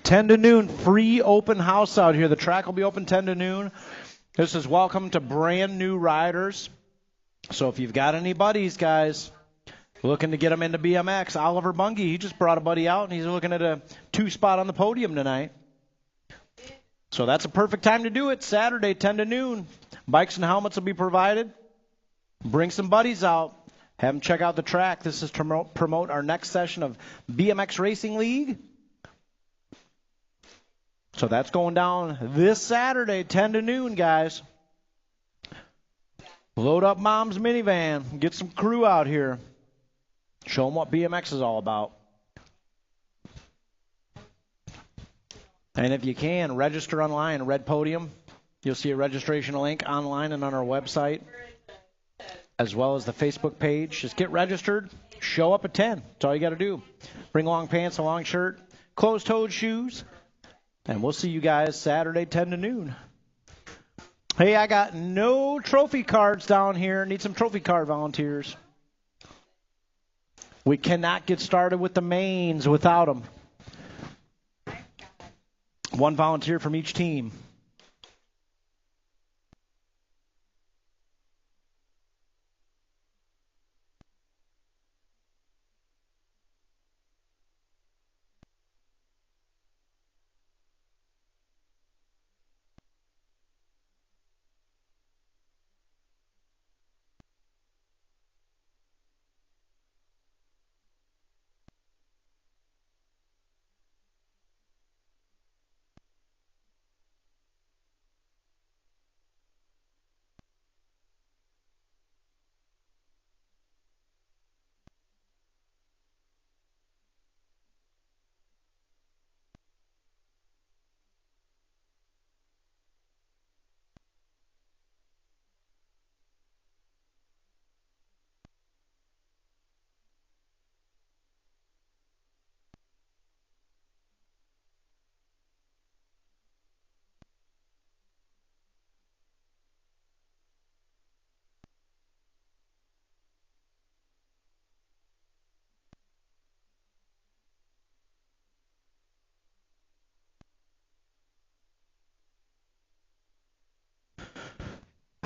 10 to noon, free open house out here. The track will be open 10 to noon. This is welcome to brand new riders. So if you've got any buddies, guys, looking to get them into BMX, Oliver Bungie, he just brought a buddy out, and he's looking at a 2-spot on the podium tonight. So that's a perfect time to do it, Saturday, 10 to noon. Bikes and helmets will be provided. Bring some buddies out. Have them check out the track. This is to promote our next session of BMX Racing League. So that's going down this Saturday, 10 to noon, guys. Load up Mom's minivan. Get some crew out here. Show them what BMX is all about. And if you can, register online, Red Podium. You'll see a registration link online and on our website, as well as the Facebook page. Just get registered. Show up at 10. That's all you got to do. Bring long pants, a long shirt, closed-toed shoes, and we'll see you guys Saturday, 10 to noon. Hey, I got no trophy cards down here. Need some trophy card volunteers. We cannot get started with the mains without them. One volunteer from each team.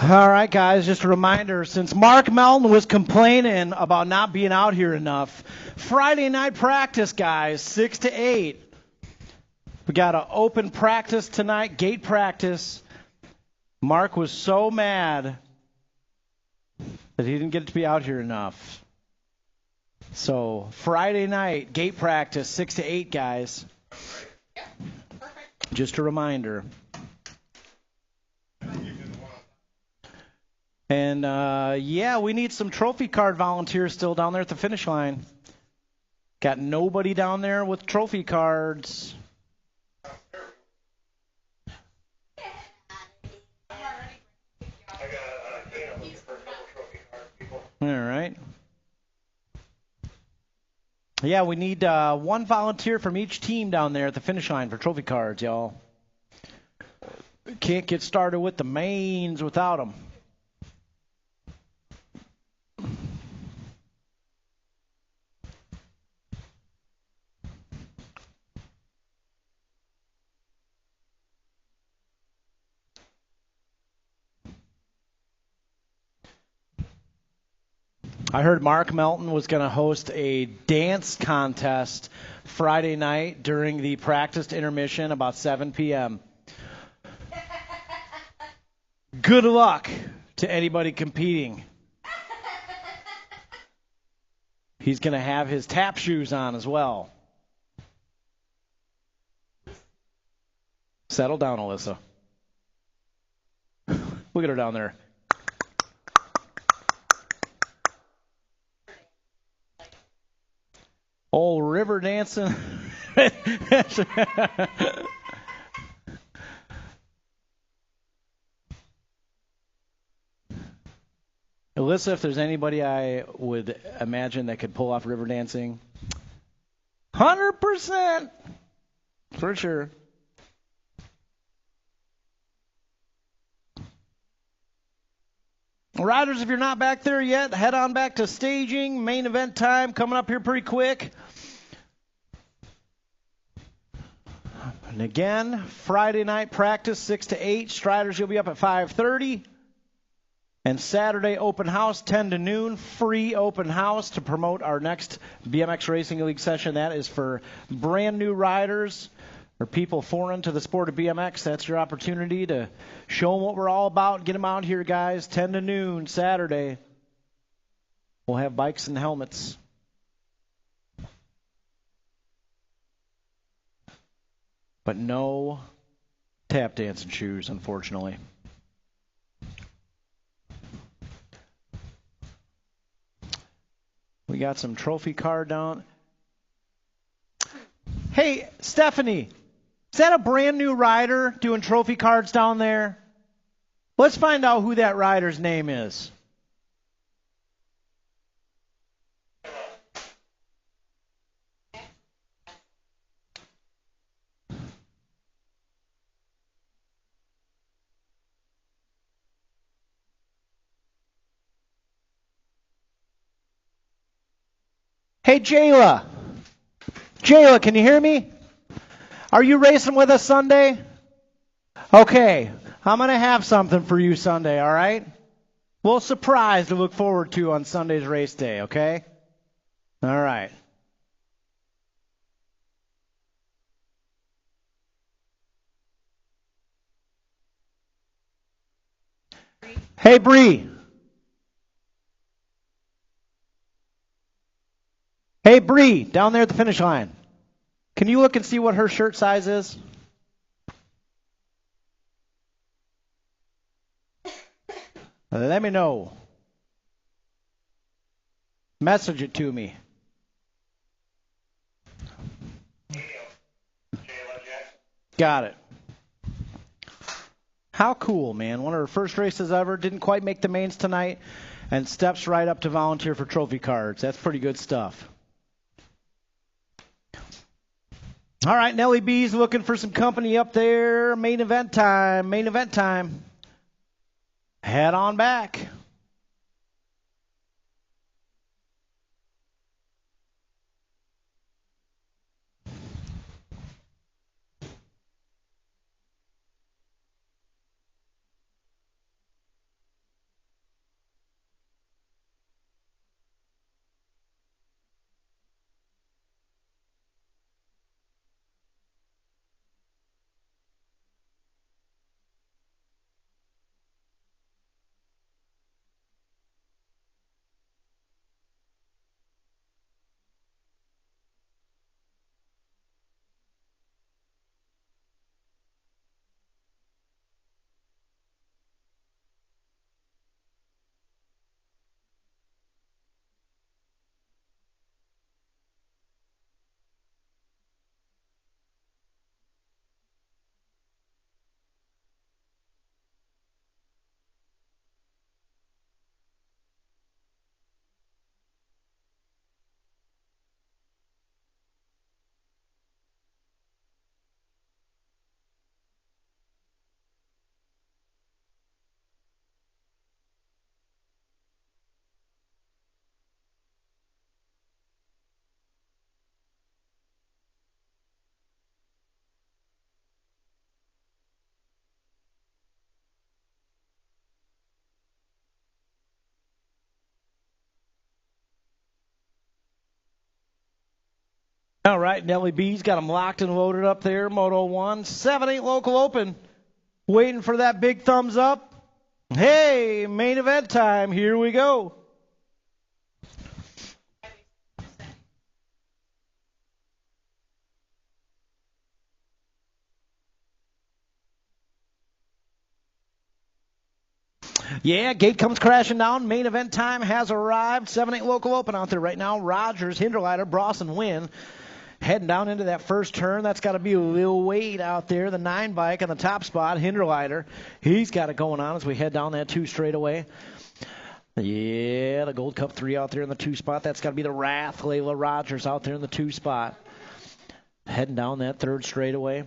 All right, guys, just a reminder, since Mark Melton was complaining about not being out here enough, Friday night practice, guys, 6 to 8. We got an open practice tonight, gate practice. Mark was so mad that he didn't get to be out here enough. So Friday night, gate practice, 6 to 8, guys. Yeah, perfect. Just a reminder. And, yeah, we need some trophy card volunteers still down there at the finish line. Got nobody down there with trophy cards. All right. Yeah, we need one volunteer from each team down there at the finish line for trophy cards, y'all. Can't get started with the mains without them. I heard Mark Melton was going to host a dance contest Friday night during the practice intermission about 7 p.m. Good luck to anybody competing. He's going to have his tap shoes on as well. Settle down, Alyssa. Look at her down there. Old river dancing. Alyssa, if there's anybody I would imagine that could pull off river dancing, 100% for sure. Riders, if you're not back there yet, head on back to staging. Main event time coming up here pretty quick. And again, Friday night practice 6 to 8. Striders, you'll be up at 5:30. And Saturday open house 10 to noon. Free open house to promote our next BMX Racing League session. That is for brand new riders or people foreign to the sport of BMX. That's your opportunity to show them what we're all about. Get them out here, guys. 10 to noon, Saturday. We'll have bikes and helmets. But no tap dancing shoes, unfortunately. We got some trophy card down. Hey, Stephanie. Is that a brand new rider doing trophy cards down there? Let's find out who that rider's name is. Hey, Jayla. Jayla, can you hear me? Are you racing with us Sunday? Okay, I'm going to have something for you Sunday, all right? A little surprise to look forward to on Sunday's race day, okay? All right. Hey, Bree. Hey, Bree, down there at the finish line. Can you look and see what her shirt size is? Let me know. Message it to me. Got it. How cool, man. One of her first races ever. Didn't quite make the mains tonight. And steps right up to volunteer for trophy cards. That's pretty good stuff. All right, Nellie B's looking for some company up there. Main event time. Main event time. Head on back. All right, Nelly B's got them locked and loaded up there. Moto 1, 7-8 local open. Waiting for that big thumbs up. Hey, main event time. Here we go. Yeah, gate comes crashing down. Main event time has arrived. 7-8 local open out there right now. Rogers, Hinderleiter, Brawson, Wynn. Heading down into that first turn. That's got to be Lil Wade out there. The 9 bike on the top spot. Hinderleiter. He's got it going on as we head down that 2 straightaway. Yeah, the Gold Cup 3 out there in the 2 spot. That's got to be the Wrath. Layla Rogers out there in the 2 spot. Heading down that 3rd straightaway.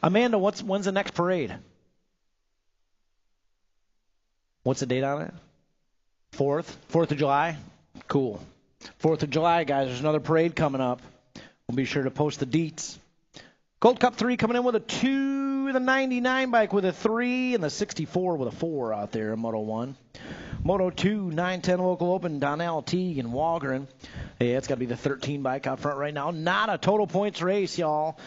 Amanda, when's the next parade? What's the date on it? 4th of July? Cool. 4th of July, guys. There's another parade coming up. We'll be sure to post the deets. Gold Cup 3 coming in with a 2, the 99 bike with a 3, and the 64 with a 4 out there in Moto 1. Moto 2, 9-10 local open, Donnell, Teague, and Walgren. Yeah, it's got to be the 13 bike out front right now. Not a total points race, y'all.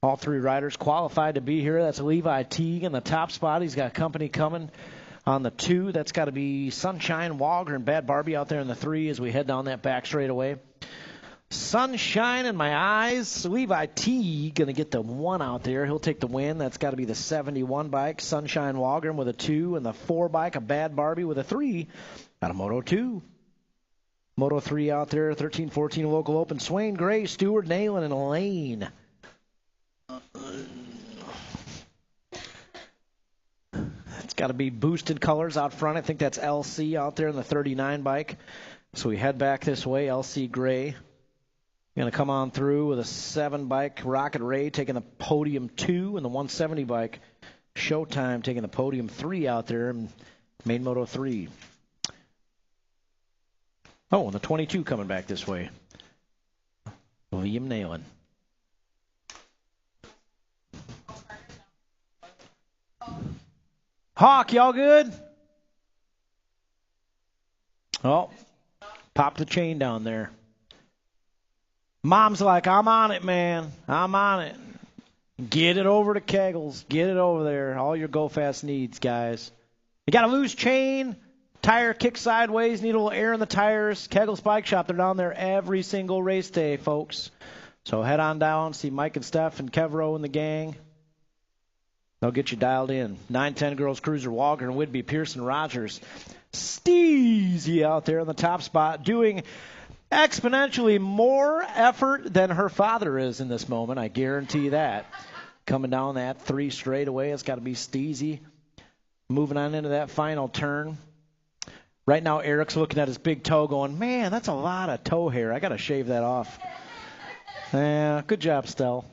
All 3 riders qualified to be here. That's Levi Teague in the top spot. He's got company coming on the 2. That's got to be Sunshine, Walger, and Bad Barbie out there in the 3 as we head down that back straightaway. Sunshine in my eyes. Levi Teague going to get the 1 out there. He'll take the win. That's got to be the 71 bike. Sunshine Walgren with a 2, and the 4 bike, a Bad Barbie with a 3 out of Moto 2. Moto 3 out there, 13-14 local open. Swain, Gray, Stewart, Nayland, and Lane. It's got to be boosted colors out front. I think that's LC out there in the 39 bike. So we head back this way, LC Gray. Going to come on through with a 7 bike, Rocket Ray taking the podium 2, and the 170 bike, Showtime taking the podium 3 out there in main Moto 3. Oh, and the 22 coming back this way. William Nayland. Hawk, y'all good? Oh, pop the chain down there. Mom's like, I'm on it, man. I'm on it. Get it over to Kegels. Get it over there. All your Go Fast needs, guys. You got a loose chain. Tire kicks sideways. Need a little air in the tires. Kegels Bike Shop. They're down there every single race day, folks. So head on down. See Mike and Steph and Kevro and the gang. They'll get you dialed in. 9-10 Girls Cruiser, Walker and Whidbey, Pearson, Rogers. Steezy out there in the top spot doing exponentially more effort than her father is in this moment. I guarantee that. Coming down that 3 straightaway, it's got to be Steezy. Moving on into that final turn. Right now, Eric's looking at his big toe going, man, that's a lot of toe hair. I got to shave that off. Yeah, good job, Stell.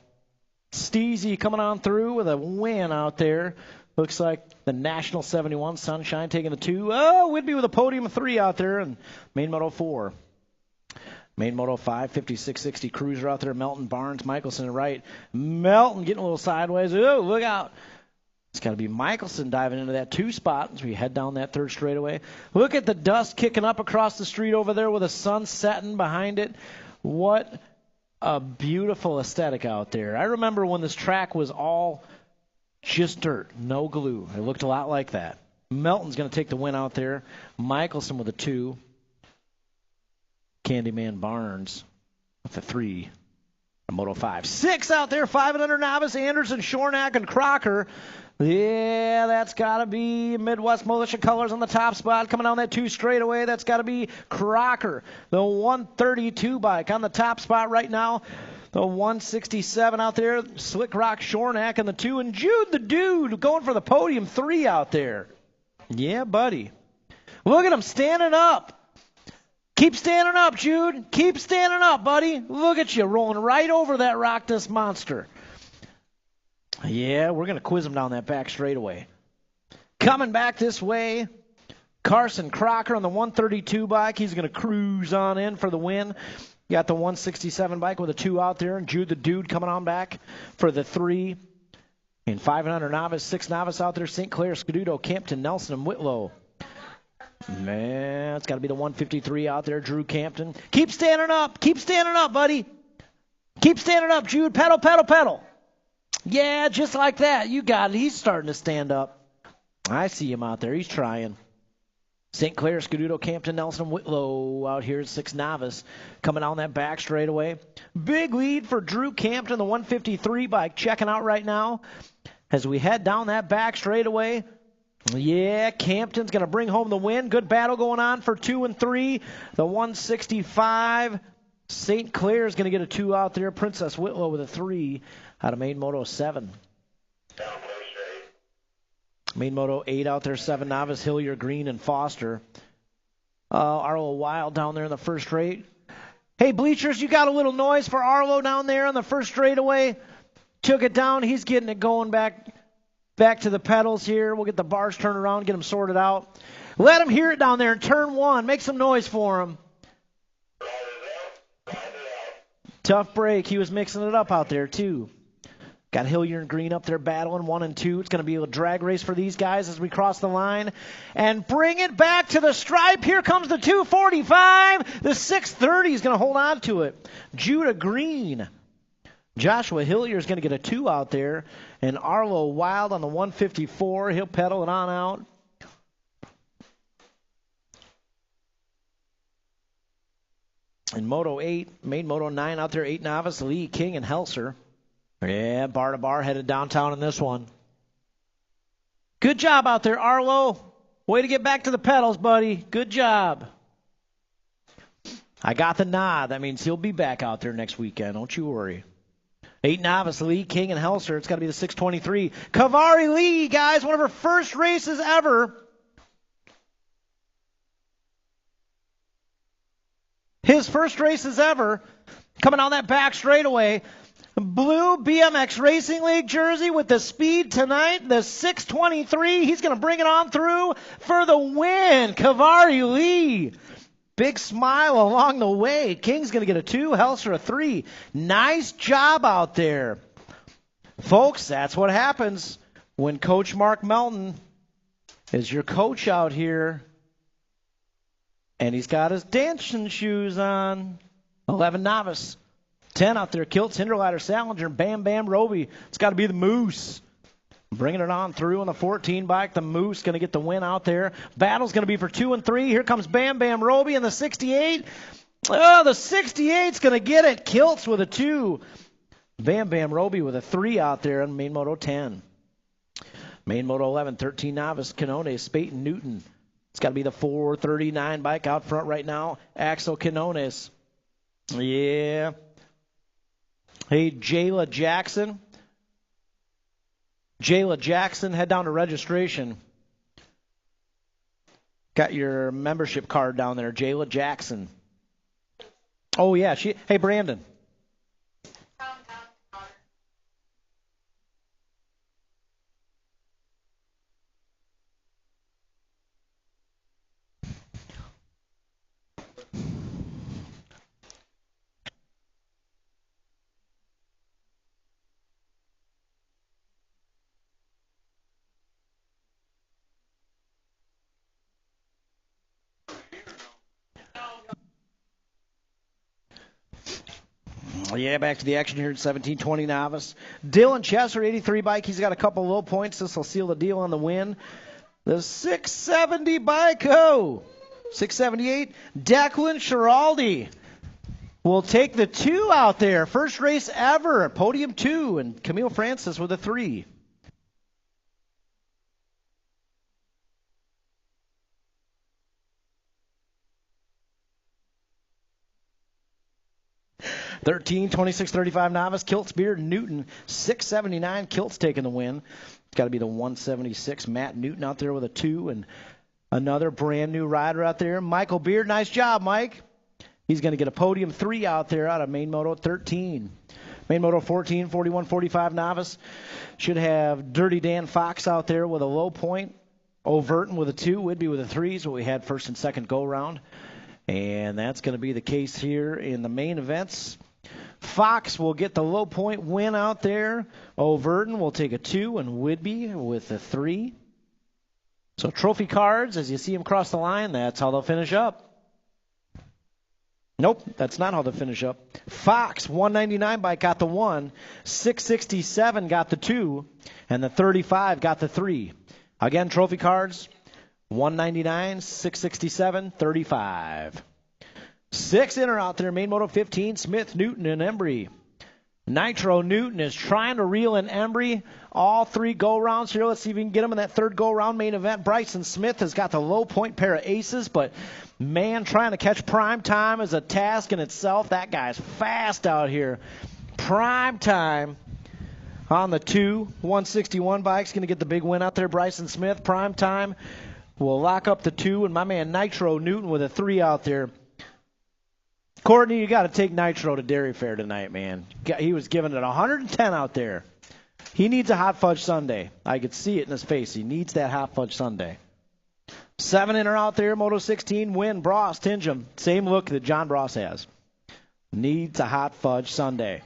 Steezy coming on through with a win out there. Looks like the National 71, Sunshine taking the 2. Oh, Whidbey with a podium 3 out there in main Moto 4. Main Moto 5, 5660 Cruiser out there. Melton, Barnes, Michelson, right. Melton getting a little sideways. Oh, look out. It's got to be Michelson diving into that 2 spot as we head down that 3rd straightaway. Look at the dust kicking up across the street over there with the sun setting behind it. What a beautiful aesthetic out there. I remember when this track was all just dirt, no glue. It looked a lot like that. Melton's going to take the win out there. Michelson with a 2. Candyman Barnes with a 3. A Moto 5. 6 out there, 500 novice. Anderson, Shornack, and Crocker. Yeah, that's got to be Midwest Militia Colors on the top spot. Coming down that 2 straightaway, that's got to be Crocker. The 132 bike on the top spot right now. The 167 out there, Slick Rock, Shornack, and the 2. And Jude the Dude going for the podium 3 out there. Yeah, buddy. Look at him standing up. Keep standing up, Jude. Keep standing up, buddy. Look at you rolling right over that rock, this monster. Yeah, we're going to quiz him down that back straightaway. Coming back this way, Carson Crocker on the 132 bike. He's going to cruise on in for the win. You got the 167 bike with a 2 out there, and Jude the Dude coming on back for the 3. And 500 novice, 6 novice out there, St. Clair, Scuduto, Campton, Nelson, and Whitlow. Man, it's got to be the 153 out there, Drew Campton. Keep standing up. Keep standing up, buddy. Keep standing up, Jude. Pedal, pedal, pedal. Yeah, just like that. You got it. He's starting to stand up. I see him out there. He's trying. St. Clair, Scuduto, Campton, Nelson, Whitlow out here at 6 novice. Coming on that back straightaway. Big lead for Drew Campton, the 153 bike, checking out right now. As we head down that back straightaway. Yeah, Campton's going to bring home the win. Good battle going on for 2 and 3. The 165. St. Clair is going to get a 2 out there. Princess Whitlow with a 3 out of Main Moto 7. Main Moto 8 out there, 7 novice, Hillier, Green, and Foster. Arlo Wild down there in the first straight. Hey, bleachers, you got a little noise for Arlo down there on the first straightaway. Took it down. He's getting it going back to the pedals here. We'll get the bars turned around, get them sorted out. Let him hear it down there in turn 1. Make some noise for him. Tough break. He was mixing it up out there, too. Got Hillier and Green up there battling 1 and 2. It's going to be a drag race for these guys as we cross the line. And bring it back to the stripe. Here comes the 245. The 630 is going to hold on to it. Judah Green. Joshua Hillier is going to get a 2 out there. And Arlo Wild on the 154. He'll pedal it on out. In Moto 8, main Moto 9 out there, 8 novice, Lee, King, and Helser. Yeah, bar to bar, headed downtown in this one. Good job out there, Arlo. Way to get back to the pedals, buddy. Good job. I got the nod. That means he'll be back out there next weekend. Don't you worry. 8 novice, Lee, King, and Helser. It's got to be the 623. Kavari Lee, guys, one of her first races ever. His first races ever. Coming on that back straightaway. Blue BMX Racing League jersey with the speed tonight, the 623. He's going to bring it on through for the win. Kavari Lee. Big smile along the way. King's going to get a 2, Helser a 3. Nice job out there. Folks, that's what happens when Coach Mark Melton is your coach out here. And he's got his dancing shoes on. 11 novice. 10 out there, Kiltz, Hinderleiter, Salinger, Bam Bam, Roby. It's got to be the Moose. Bringing it on through on the 14 bike. The Moose going to get the win out there. Battle's going to be for 2 and 3. Here comes Bam Bam, Roby in the 68. Oh, the 68's going to get it. Kiltz with a 2. Bam Bam, Roby with a 3 out there on Main Moto 10. Main Moto 11, 13 novice, Canone, Spate, and Newton. It's got to be the 439 bike out front right now. Axel Canones. Yeah. Hey, Jayla Jackson. Jayla Jackson, head down to registration. Got your membership card down there, Jayla Jackson. Oh, yeah. Hey, Brandon. Yeah, back to the action here at 17-20 novice. Dylan Chesser, 83 bike. He's got a couple low points. This will seal the deal on the win. The 670 bike. Oh, 678. Declan Schiraldi will take the 2 out there. First race ever. Podium 2. And Camille Francis with a 3. $13, 26, 35 novice. Kiltz, Beard, Newton, 679. Kiltz taking the win. It's got to be the 176. Matt Newton out there with a 2. And another brand new rider out there. Michael Beard, nice job, Mike. He's going to get a podium 3 out there out of Main Moto 13. Main Moto 14, 41, 45 novice. Should have Dirty Dan Fox out there with a low point. Overton with a 2. Whitby with a 3 is what we had first and second go round. And that's going to be the case here in the main events. Fox will get the low point win out there. Overton will take a 2, and Whitby with a 3. So trophy cards, as you see them cross the line, that's how they'll finish up. Nope, that's not how they'll finish up. Fox, 199 bike, got the 1. 667 got the 2. And the 35 got the 3. Again, trophy cards, 199, 667, 35. 6 inner out there, main moto 15, Smith, Newton, and Embry. Nitro Newton is trying to reel in Embry. All 3 go-rounds here. Let's see if we can get him in that third go-round main event. Bryson Smith has got the low point pair of aces, but, man, trying to catch prime time is a task in itself. That guy's fast out here. Prime time on the 2. 161 bike's going to get the big win out there. Bryson Smith, prime time, will lock up the 2, and my man Nitro Newton with a 3 out there. Courtney, you got to take Nitro to Dairy Fair tonight, man. He was giving it 110 out there. He needs a hot fudge sundae. I could see it in his face. He needs that hot fudge sundae. 7 inner out there, Moto 16, Win, Bross, Tingham. Same look that John Bross has. Needs a hot fudge sundae.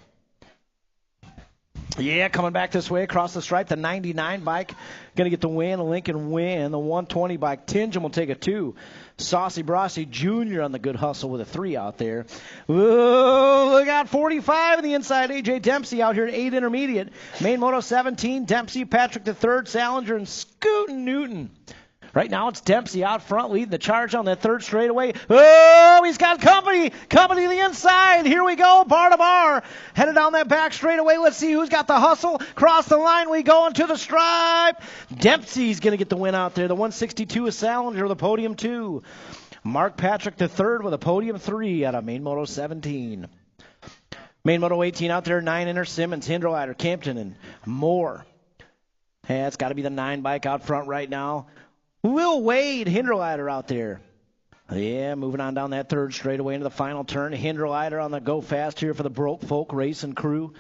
Yeah, coming back this way across the stripe, the 99 bike going to get the win. Lincoln win. The 120 bike, Tingham will take a 2. Saucy Brossi Jr. on the good hustle with a 3 out there. Ooh, look out, 45 in the inside. A.J. Dempsey out here at 8 intermediate. Main moto 17, Dempsey, Patrick III, Salinger, and Scootin' Newton. Right now it's Dempsey out front leading the charge on that third straightaway. Oh, he's got company. Company to the inside. Here we go, bar to bar. Headed down that back straightaway. Let's see who's got the hustle. Cross the line we go into the stripe. Dempsey's going to get the win out there. The 162 is Salinger, the podium 2. Mark Patrick III with a podium 3 out of Main Moto 17. Main Moto 18 out there, 9 inner, Simmons, Hindrolider, Campton, and Moore. Yeah, it's got to be the 9 bike out front right now. Will Wade, Hindrolider out there. Yeah, moving on down that third straightaway into the final turn. Hindrolider on the go fast here for the Broke Folk Racing crew.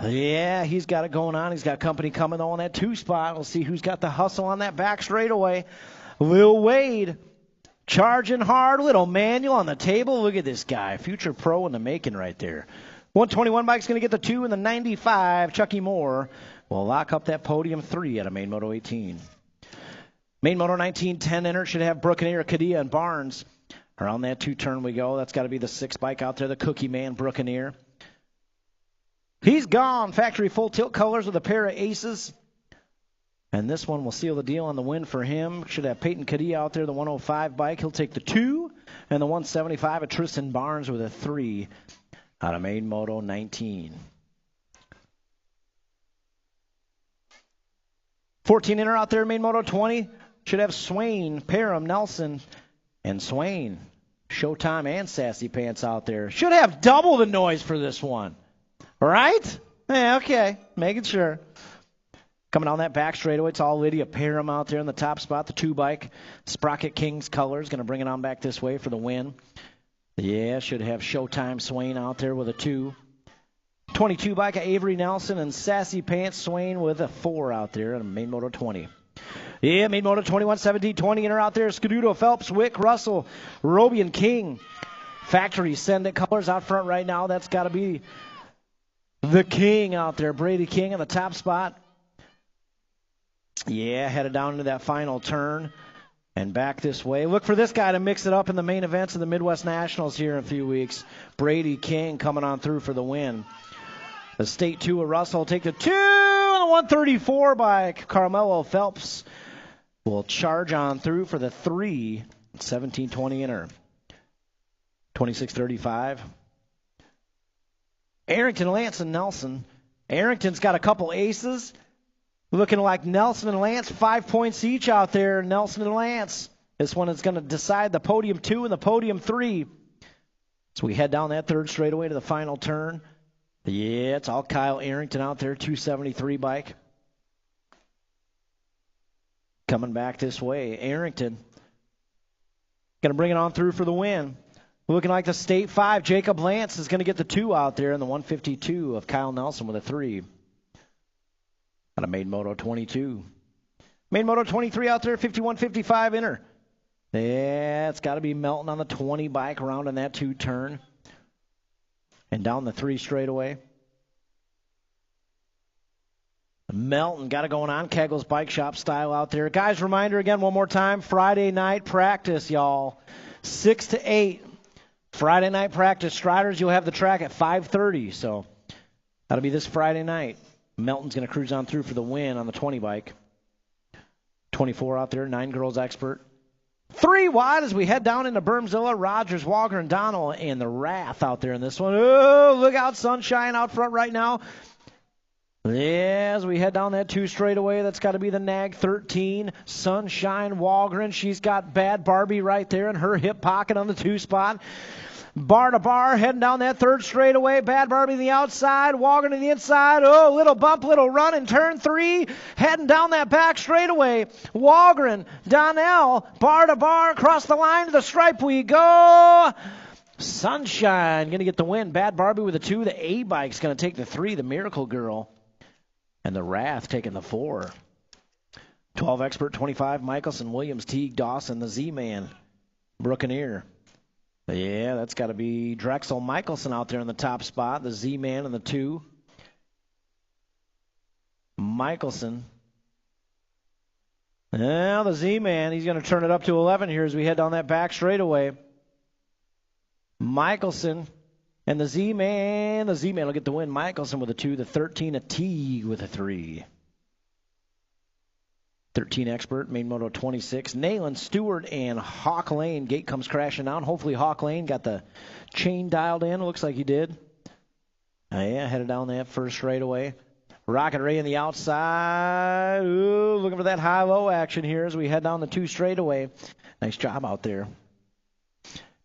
Yeah, he's got it going on. He's got company coming on that 2 spot. We'll see who's got the hustle on that back straightaway. Will Wade charging hard. Little manual on the table. Look at this guy. Future pro in the making right there. 121 bike's going to get the 2 and the 95. Chucky Moore will lock up that podium 3 out of Main Moto 18. Main Moto 19, 10 inner, should have Brookeneer, Cadilla, and Barnes. Around that 2 turn we go. That's got to be the 6 bike out there, the Cookie Man, Brookeneer. He's gone. Factory full tilt colors with a pair of aces. And this one will seal the deal on the win for him. Should have Peyton Cadilla out there, the 105 bike. He'll take the 2. And the 175 of Tristan Barnes with a 3 out of Main Moto 19. 14 inner out there, Main Moto 20. Should have Swain, Parham, Nelson, and Swain. Showtime and Sassy Pants out there. Should have double the noise for this one. Right? Yeah, okay. Making sure. Coming on that back straightaway, it's all Lydia Parham out there in the top spot, the 2 bike. Sprocket Kings colors, going to bring it on back this way for the win. Yeah, should have Showtime Swain out there with a 2. 22 bike of Avery Nelson and Sassy Pants Swain with a 4 out there on Main Moto 20. Yeah, Main Moto 21, 17, 20 inner out there. Scuduto, Phelps, Wick, Russell, Roby, and King. Factory send it colors out front right now. That's got to be the King out there. Brady King in the top spot. Yeah, headed down into that final turn and back this way. Look for this guy to mix it up in the main events of the Midwest Nationals here in a few weeks. Brady King coming on through for the win. The State 2 of Russell will take the 2 and the 134 by Carmelo Phelps will charge on through for the 3. 17-20 inner. 26-35. Arrington, Lance, and Nelson. Arrington's got a couple aces. Looking like Nelson and Lance, 5 points each out there. Nelson and Lance. This one is going to decide the podium 2 and the podium 3. So we head down that third straightaway to the final turn. Yeah, it's all Kyle Arrington out there, 273 bike. Coming back this way. Arrington going to bring it on through for the win. Looking like the State 5. Jacob Lance is going to get the 2 out there in the 152 of Kyle Nelson with a 3. Out of Main Moto 22. Main Moto 23 out there, 51-55 inner. Yeah, it's got to be Melton on the 20 bike around on that 2 turn. And down the 3 straightaway. Melton got it going on. Kegel's Bike Shop style out there. Guys, reminder again one more time. Friday night practice, y'all. 6 to 8. Friday night practice. Striders, you'll have the track at 5:30. So that'll be this Friday night. Melton's going to cruise on through for the win on the 20 bike. 24 out there. 9 girls expert. 3 wide as we head down into Bermzilla. Rogers, Walker, and Donnell, and the Wrath out there in this one. Oh, look out. Sunshine out front right now. Yeah, as we head down that 2 straightaway, that's got to be the Nag 13. Sunshine Walgren. She's got Bad Barbie right there in her hip pocket on the 2 spot. Bar to bar, heading down that 3rd straightaway. Bad Barbie to the outside, Walgren to the inside. Oh, little bump, little run in turn 3. Heading down that back straightaway. Walgren, Donnell, bar to bar, across the line to the stripe we go. Sunshine going to get the win. Bad Barbie with the 2. The A-bike's going to take the 3, the Miracle Girl. And the Wrath taking the 4. 12 expert, 25, Michelson, Williams, Teague, Dawson, the Z-Man, Brookeneer. Yeah, that's got to be Drexel Michelson out there in the top spot, the Z-Man and the 2. Michelson. Now the Z-Man, he's going to turn it up to 11 here as we head down that back straightaway. Michelson. And the Z-Man will get the win. Michelson with a 2, the 13, a Teague with a 3. 13 expert, main moto 26. Nayland, Stewart, and Hawk Lane. Gate comes crashing down. Hopefully Hawk Lane got the chain dialed in. Looks like he did. Yeah, headed down that first straightaway. Rocket Ray on the outside. Ooh, looking for that high-low action here as we head down the 2 straightaway. Nice job out there.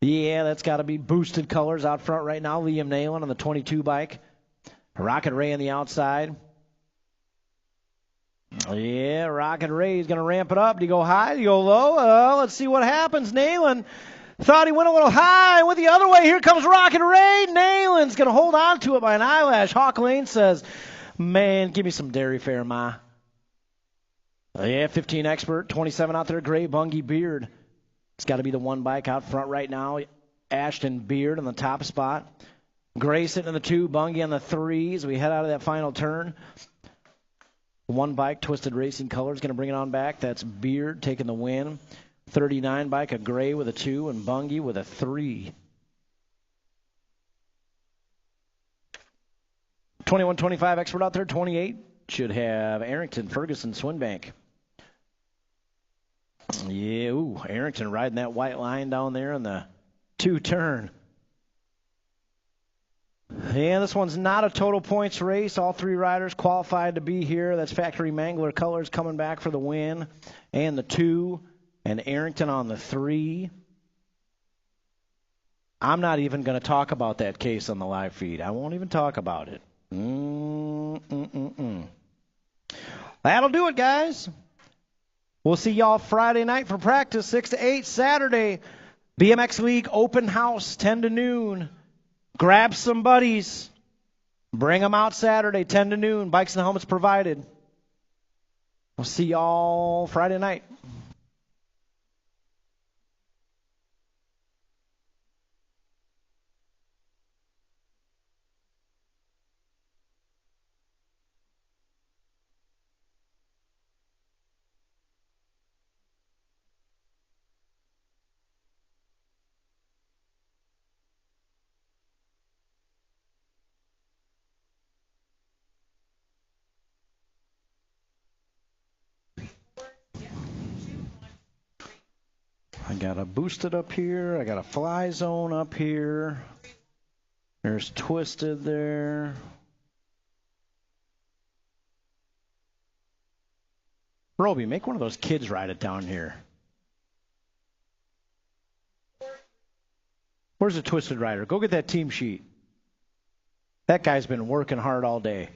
Yeah, that's got to be boosted colors out front right now. Liam Nayland on the 22 bike. Rocket Ray on the outside. Yeah, Rocket Ray is going to ramp it up. Do you go high? Do you go low? Let's see what happens. Nayland thought he went a little high. Went the other way. Here comes Rocket Ray. Nayland's going to hold on to it by an eyelash. Hawk Lane says, man, give me some dairy fare, ma. Yeah, 15 expert, 27 out there. Gray Bungie Beard. It's got to be the 1 bike out front right now. Ashton Beard on the top spot. Gray sitting in the 2, Bungie on the 3 as we head out of that final turn. 1 bike, Twisted Racing Colors, going to bring it on back. That's Beard taking the win. 39 bike, a Gray with a 2, and Bungie with a 3. 21-25 expert out there. 28 should have Arrington, Ferguson, Swinbank. Yeah, ooh, Arrington riding that white line down there in the 2 turn. Yeah, this one's not a total points race. All 3 riders qualified to be here. That's Factory Mangler Colors coming back for the win. And the 2, and Arrington on the 3. I'm not even going to talk about that case on the live feed. I won't even talk about it. That'll do it, guys. We'll see y'all Friday night for practice, 6 to 8. Saturday, BMX League open house, 10 to noon. Grab some buddies. Bring them out Saturday, 10 to noon. Bikes and helmets provided. We'll see y'all Friday night. I got a boosted up here. I got a fly zone up here. There's twisted there. Roby, make one of those kids ride it down here. Where's the twisted rider? Go get that team sheet. That guy's been working hard all day.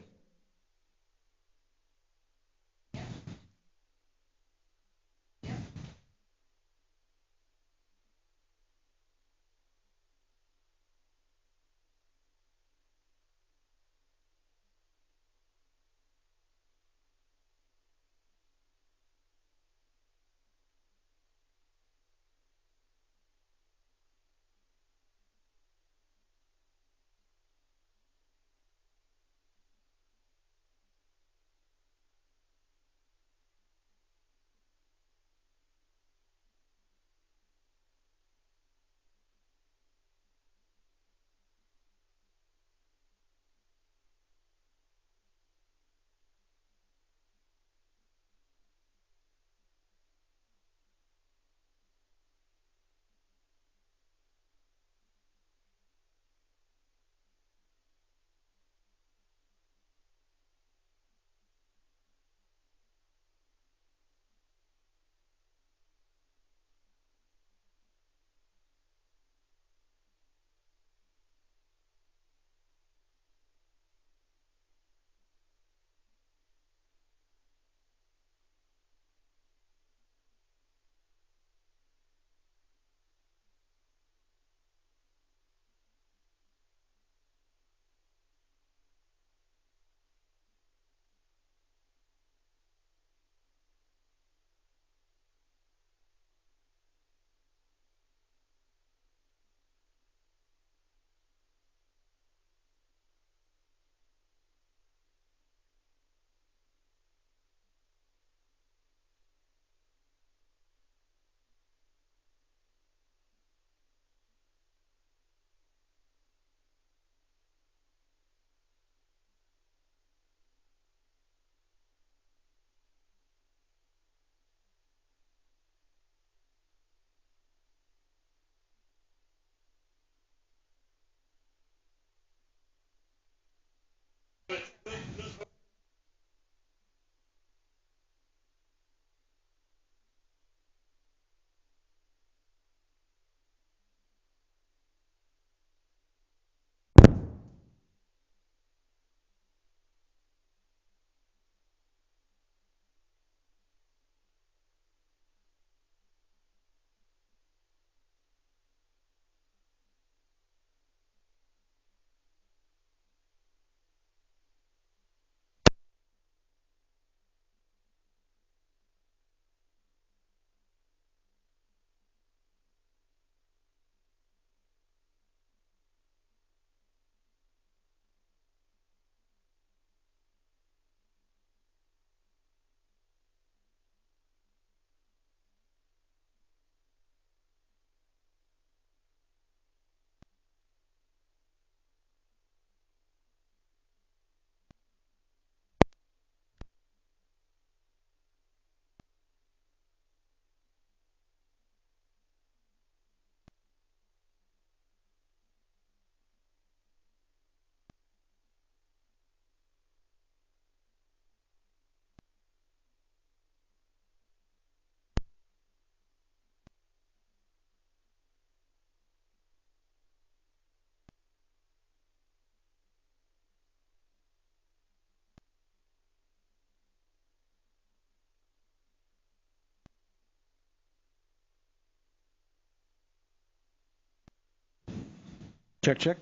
Check, check.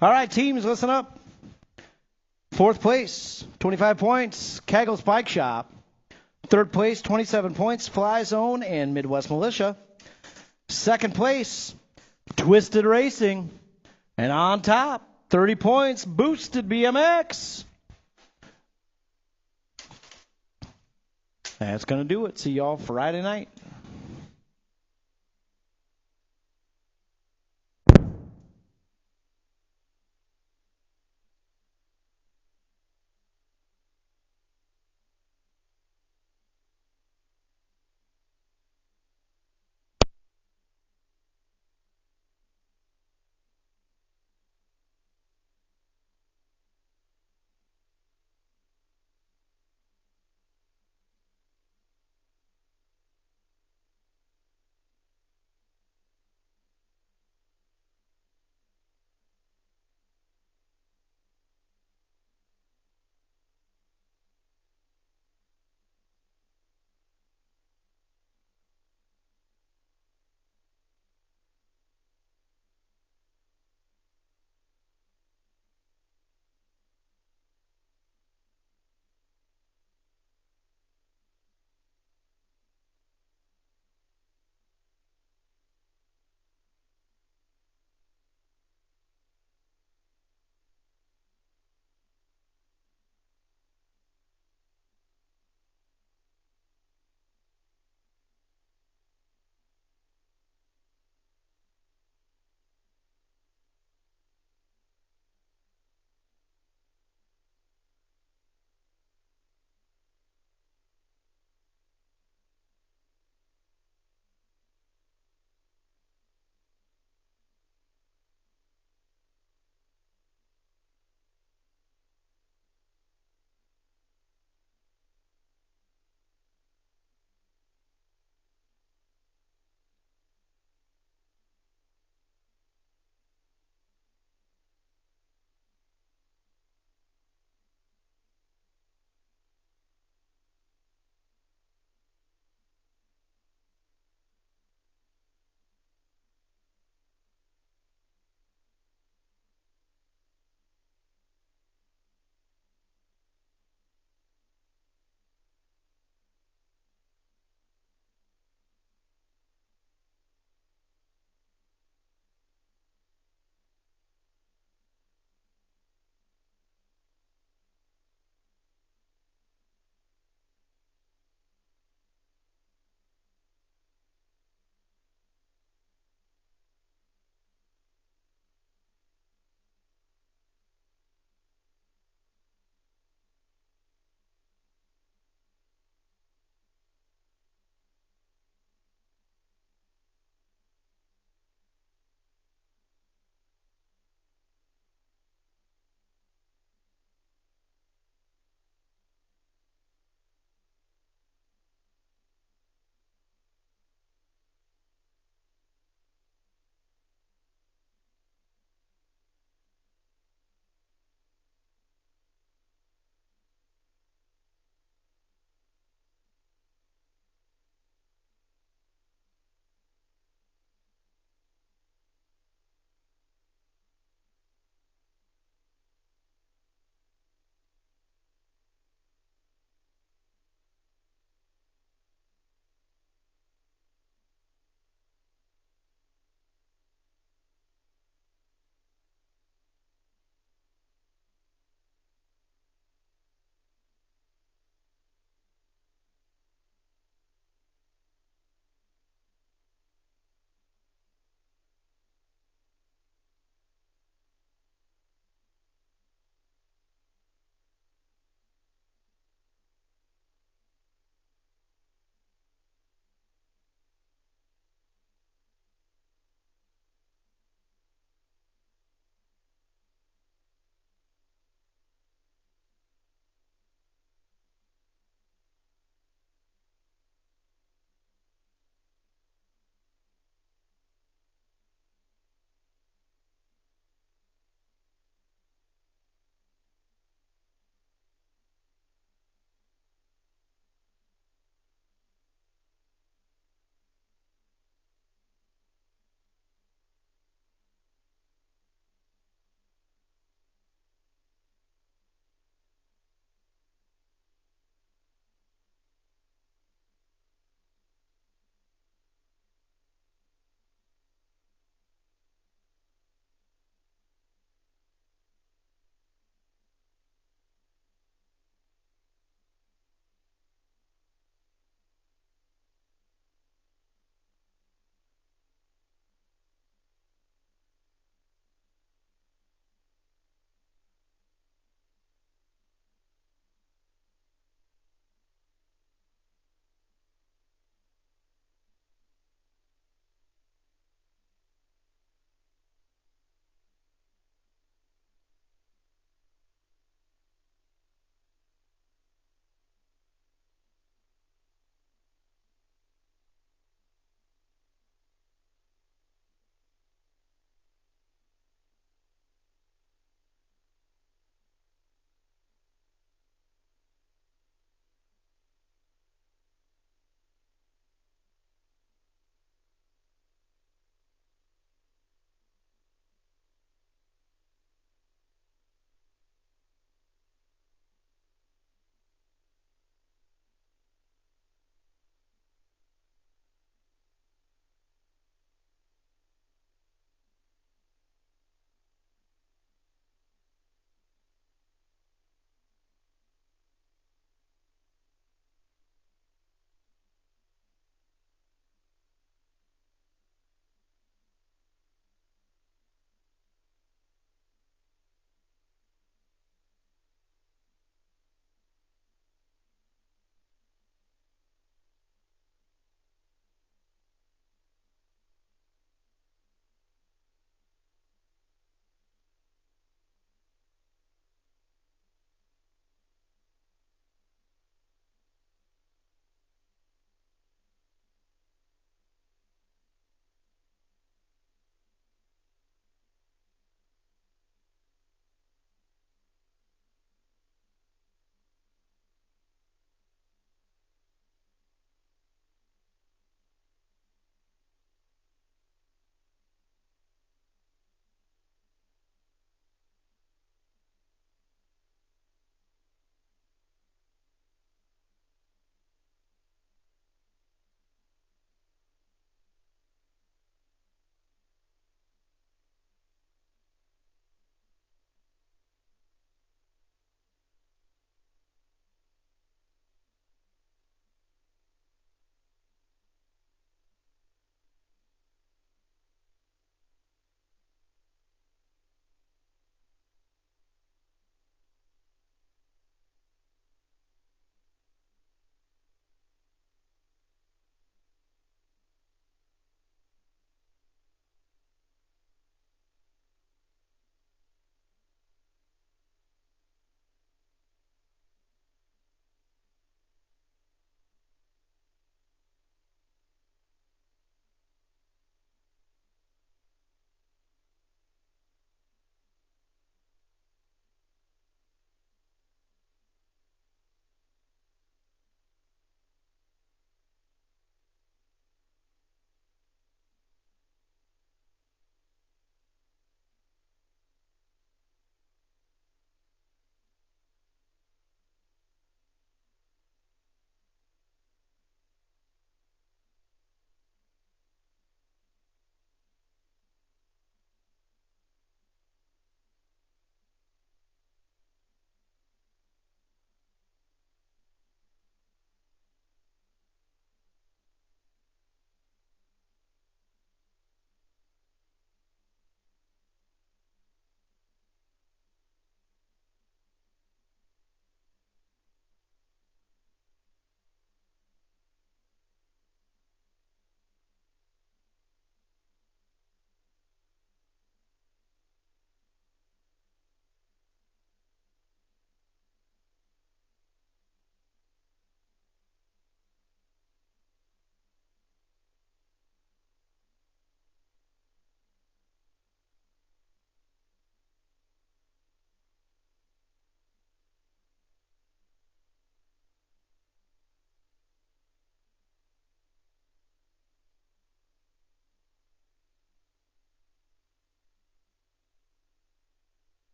All right, teams, listen up. Fourth place, 25 points, Keggles Bike Shop. Third place, 27 points, Fly Zone and Midwest Militia. Second place, Twisted Racing. And on top, 30 points, Boosted BMX. That's going to do it. See y'all Friday night.